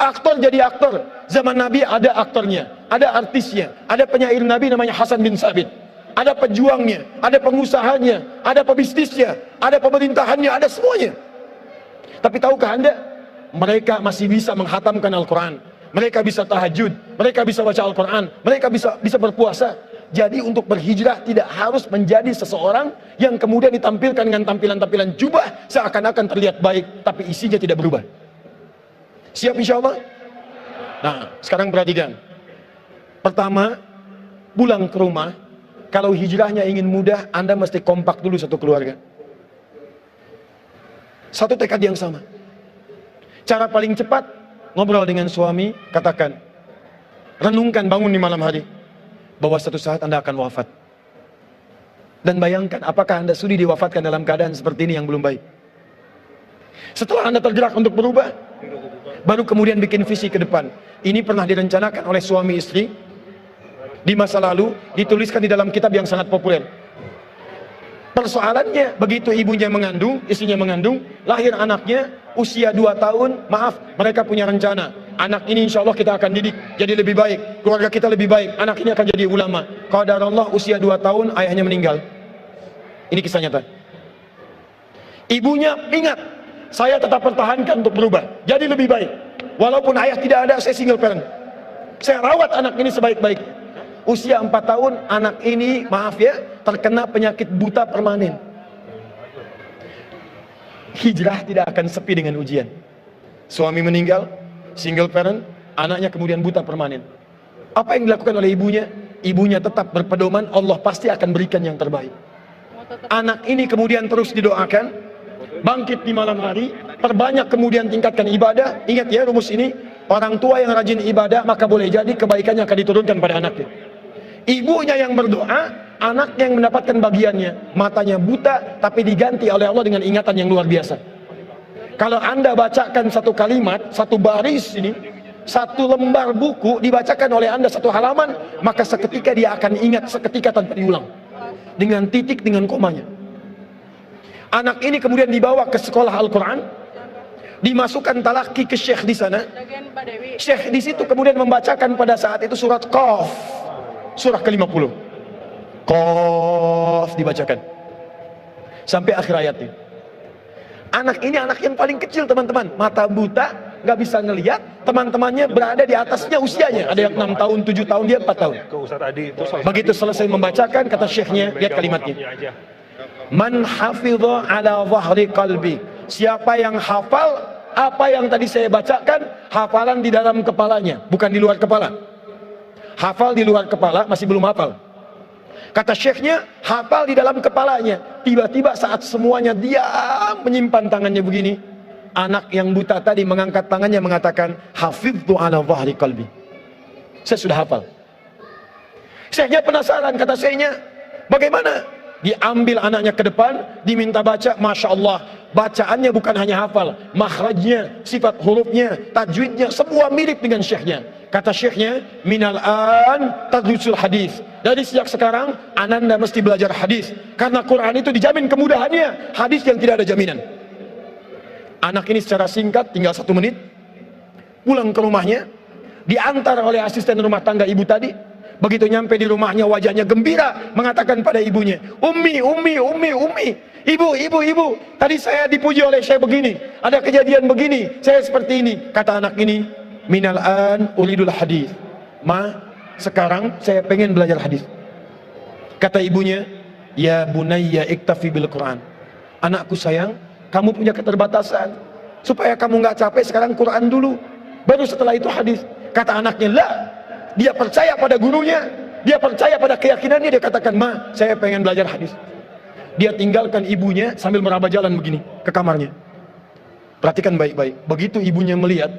Aktor jadi aktor. Zaman Nabi ada aktornya, ada artisnya, ada penyair Nabi namanya Hasan bin Sabit. Ada pejuangnya, ada pengusahanya, ada pebisnisnya, ada pemerintahannya, ada semuanya. Tapi tahukah Anda, mereka masih bisa menghatamkan Al-Quran, mereka bisa tahajud, mereka bisa baca Al-Quran, mereka bisa berpuasa. Jadi untuk berhijrah tidak harus menjadi seseorang yang kemudian ditampilkan dengan tampilan-tampilan jubah seakan-akan terlihat baik, tapi isinya tidak berubah. Siap insya Allah? Nah, sekarang perhatikan. Pertama, pulang ke rumah. Kalau hijrahnya ingin mudah, Anda mesti kompak dulu satu keluarga. Satu tekad yang sama. Cara paling cepat, ngobrol dengan suami, katakan, renungkan, bangun di malam hari, bahwa satu saat Anda akan wafat. Dan bayangkan, apakah Anda sudi diwafatkan dalam keadaan seperti ini yang belum baik? Setelah Anda tergerak untuk berubah, baru kemudian bikin visi ke depan. Ini pernah direncanakan oleh suami istri, di masa lalu, dituliskan di dalam kitab yang sangat populer. Persoalannya, begitu ibunya mengandung, istrinya mengandung, lahir anaknya, usia 2 tahun, maaf, mereka punya rencana. Anak ini insya Allah kita akan didik jadi lebih baik, keluarga kita lebih baik, anak ini akan jadi ulama. Qadarullah usia 2 tahun, ayahnya meninggal. Ini kisah nyata. Ibunya ingat, saya tetap pertahankan untuk berubah, jadi lebih baik. Walaupun ayah tidak ada, saya single parent. Saya rawat anak ini sebaik-baik. Usia 4 tahun, anak ini, maaf ya, terkena penyakit buta permanen. hijrah tidak akan sepi dengan ujian. Suami meninggal, single parent, anaknya kemudian buta permanen. Apa yang dilakukan oleh ibunya? Ibunya tetap berpedoman, Allah pasti akan berikan yang terbaik. Anak ini kemudian terus didoakan, bangkit di malam hari, perbanyak kemudian tingkatkan ibadah. Ingat ya rumus ini, orang tua yang rajin ibadah maka boleh jadi kebaikannya akan diturunkan pada anaknya. Ibunya yang berdoa, anaknya yang mendapatkan bagiannya. Matanya buta tapi diganti oleh Allah dengan ingatan yang luar biasa. Kalau Anda bacakan satu kalimat, satu baris ini, satu lembar buku dibacakan oleh Anda satu halaman, maka seketika dia akan ingat seketika tanpa diulang. Dengan titik, dengan komanya. Anak ini kemudian dibawa ke sekolah Al-Quran, dimasukkan talaki ke syekh di sana. Syekh di situ kemudian membacakan pada saat itu surat Qaf, surah ke-50. Qaf dibacakan sampai akhir ayatnya. Anak ini anak yang paling kecil teman-teman, mata buta, nggak bisa ngelihat. Teman-temannya berada di atasnya usianya, ada yang 6 tahun, 7 tahun, dia 4 tahun. Begitu selesai membacakan, kata syekhnya, lihat kalimatnya, man hafidha ala zahri qalbi, siapa yang hafal apa yang tadi saya bacakan, hafalan di dalam kepalanya, bukan di luar kepala. Hafal di luar kepala masih belum hafal. Kata syekhnya, hafal di dalam kepalanya. Tiba-tiba saat semuanya diam menyimpan tangannya begini, anak yang buta tadi mengangkat tangannya mengatakan, hafidhu ala zahri qalbi, saya sudah hafal. Syekhnya penasaran, kata syekhnya, bagaimana? Diambil anaknya ke depan, diminta baca, Masya Allah, bacaannya bukan hanya hafal, makhrajnya, sifat hurufnya, tajwidnya, semua mirip dengan syekhnya. Kata syekhnya, minal an tadrusul hadis, dari sejak sekarang ananda mesti belajar hadis, karena Quran itu dijamin kemudahannya, hadis yang tidak ada jaminan. Anak ini secara singkat, tinggal 1 menit, pulang ke rumahnya, diantar oleh asisten rumah tangga ibu tadi. Begitu nyampe di rumahnya, wajahnya gembira, mengatakan pada ibunya, Ummi, ibu, tadi saya dipuji oleh saya begini, ada kejadian begini, saya seperti ini. Kata anak ini, minal an uridul hadis, ma, sekarang saya pengen belajar hadis. Kata ibunya, ya bunayya iktafi bil Quran, anakku sayang, kamu punya keterbatasan, supaya kamu nggak capek sekarang Quran dulu, baru setelah itu hadis. Kata anaknya, lah, dia percaya pada gurunya, dia percaya pada keyakinannya, dia katakan, ma, saya pengen belajar hadis. Dia tinggalkan ibunya sambil meraba jalan begini ke kamarnya. Perhatikan baik-baik, begitu ibunya melihat,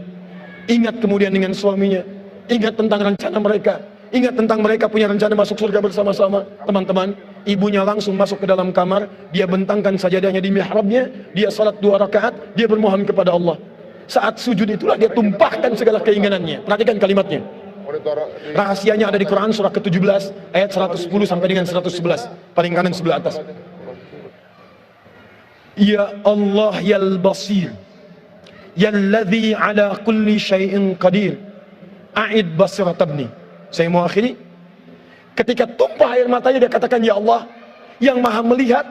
ingat kemudian dengan suaminya, ingat tentang rencana mereka, ingat tentang mereka punya rencana masuk surga bersama-sama. Teman-teman, ibunya langsung masuk ke dalam kamar, dia bentangkan sajadahnya di mihrabnya, dia salat 2 rakaat, dia bermohon kepada Allah. Saat sujud itulah dia tumpahkan segala keinginannya. Perhatikan kalimatnya. Rahasianya ada di Quran surah ke-17 ayat 110 sampai dengan 111, paling kanan sebelah atas. Ya Allah yal basir, yalladzi ala kulli syai'in qadir, a'id basirat ibni. Saya mau akhiri. Ketika tumpah air matanya dia katakan, ya Allah yang maha melihat,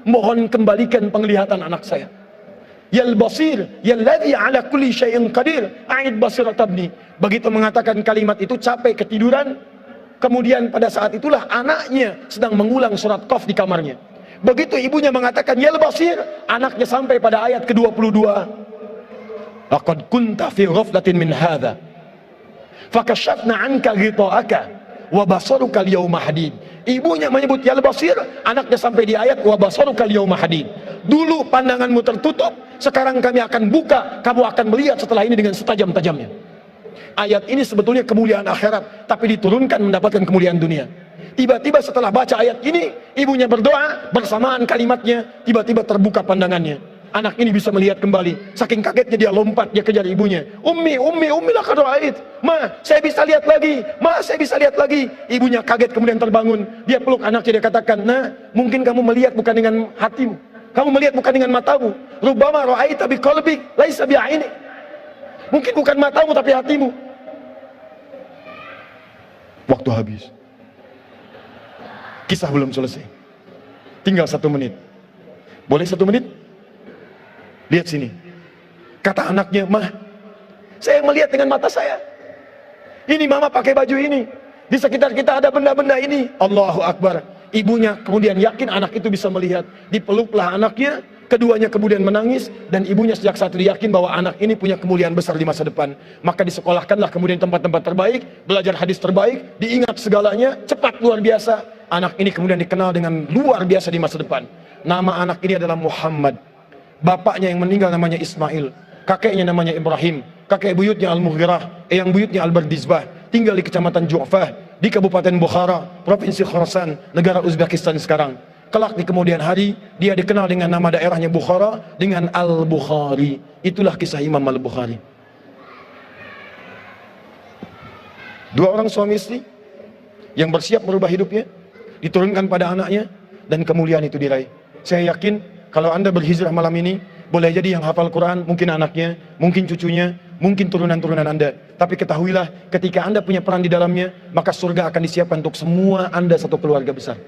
mohon kembalikan penglihatan anak saya. Yal basir, yalladzi ala kulli syai'in qadir, a'id basirat ibni. Begitu mengatakan kalimat itu, capek ketiduran. Kemudian pada saat itulah anaknya sedang mengulang surat Qaf di kamarnya. Begitu ibunya mengatakan yal basir, anaknya sampai pada ayat ke-22. Laqad kunta fi ghaflatin min hadza fakashafna 'anka ghita'aka wa basaruka al-yawma hadid. Ibunya menyebut yal basir, anaknya sampai di ayat wa basaruka al-yawma hadid. Dulu pandanganmu tertutup, sekarang kami akan buka, kamu akan melihat setelah ini dengan setajam-tajamnya. Ayat ini sebetulnya kemuliaan akhirat, tapi diturunkan mendapatkan kemuliaan dunia. Tiba-tiba setelah baca ayat ini, ibunya berdoa, bersamaan kalimatnya, tiba-tiba terbuka pandangannya. Anak ini bisa melihat kembali. Saking kagetnya dia lompat, dia kejar ibunya. Ummi, laqad ra'ait. Ma, saya bisa lihat lagi. Ma, saya bisa lihat lagi. Ibunya kaget kemudian terbangun. Dia peluk anaknya, dia katakan, nah, mungkin kamu melihat bukan dengan hatimu. Kamu melihat bukan dengan matamu. Rubbama ra'aita biqalbik, laisa bi'aini. Mungkin bukan matamu tapi hatimu. Waktu habis. Kisah belum selesai. Tinggal 1 menit. Boleh 1 menit? Lihat sini. Kata anaknya, "Mah, saya melihat dengan mata saya. Ini mama pakai baju ini. Di sekitar kita ada benda-benda ini." Allahu Akbar. Ibunya kemudian yakin anak itu bisa melihat. Dipeluklah anaknya, Keduanya kemudian menangis dan ibunya sejak saat itu yakin bahwa anak ini punya kemuliaan besar di masa depan. Maka disekolahkanlah kemudian tempat-tempat terbaik, belajar hadis terbaik, diingat segalanya, cepat luar biasa. Anak ini kemudian dikenal dengan luar biasa di masa depan. Nama anak ini adalah Muhammad. Bapaknya yang meninggal namanya Ismail, kakeknya namanya Ibrahim, kakek buyutnya Al-Mughirah, eyang buyutnya Al-Bardizbah, tinggal di kecamatan Ju'fah, di Kabupaten Bukhara, Provinsi Khorasan, negara Uzbekistan sekarang. Kelak di kemudian hari, dia dikenal dengan nama daerahnya Bukhara, dengan Al-Bukhari. Itulah kisah Imam Al-Bukhari. Dua orang suami istri, yang bersiap merubah hidupnya, diturunkan pada anaknya, dan kemuliaan itu diraih. Saya yakin, kalau Anda berhijrah malam ini, boleh jadi yang hafal Quran, mungkin anaknya, mungkin cucunya, mungkin turunan-turunan Anda. Tapi ketahuilah, ketika Anda punya peran di dalamnya, maka surga akan disiapkan untuk semua Anda satu keluarga besar.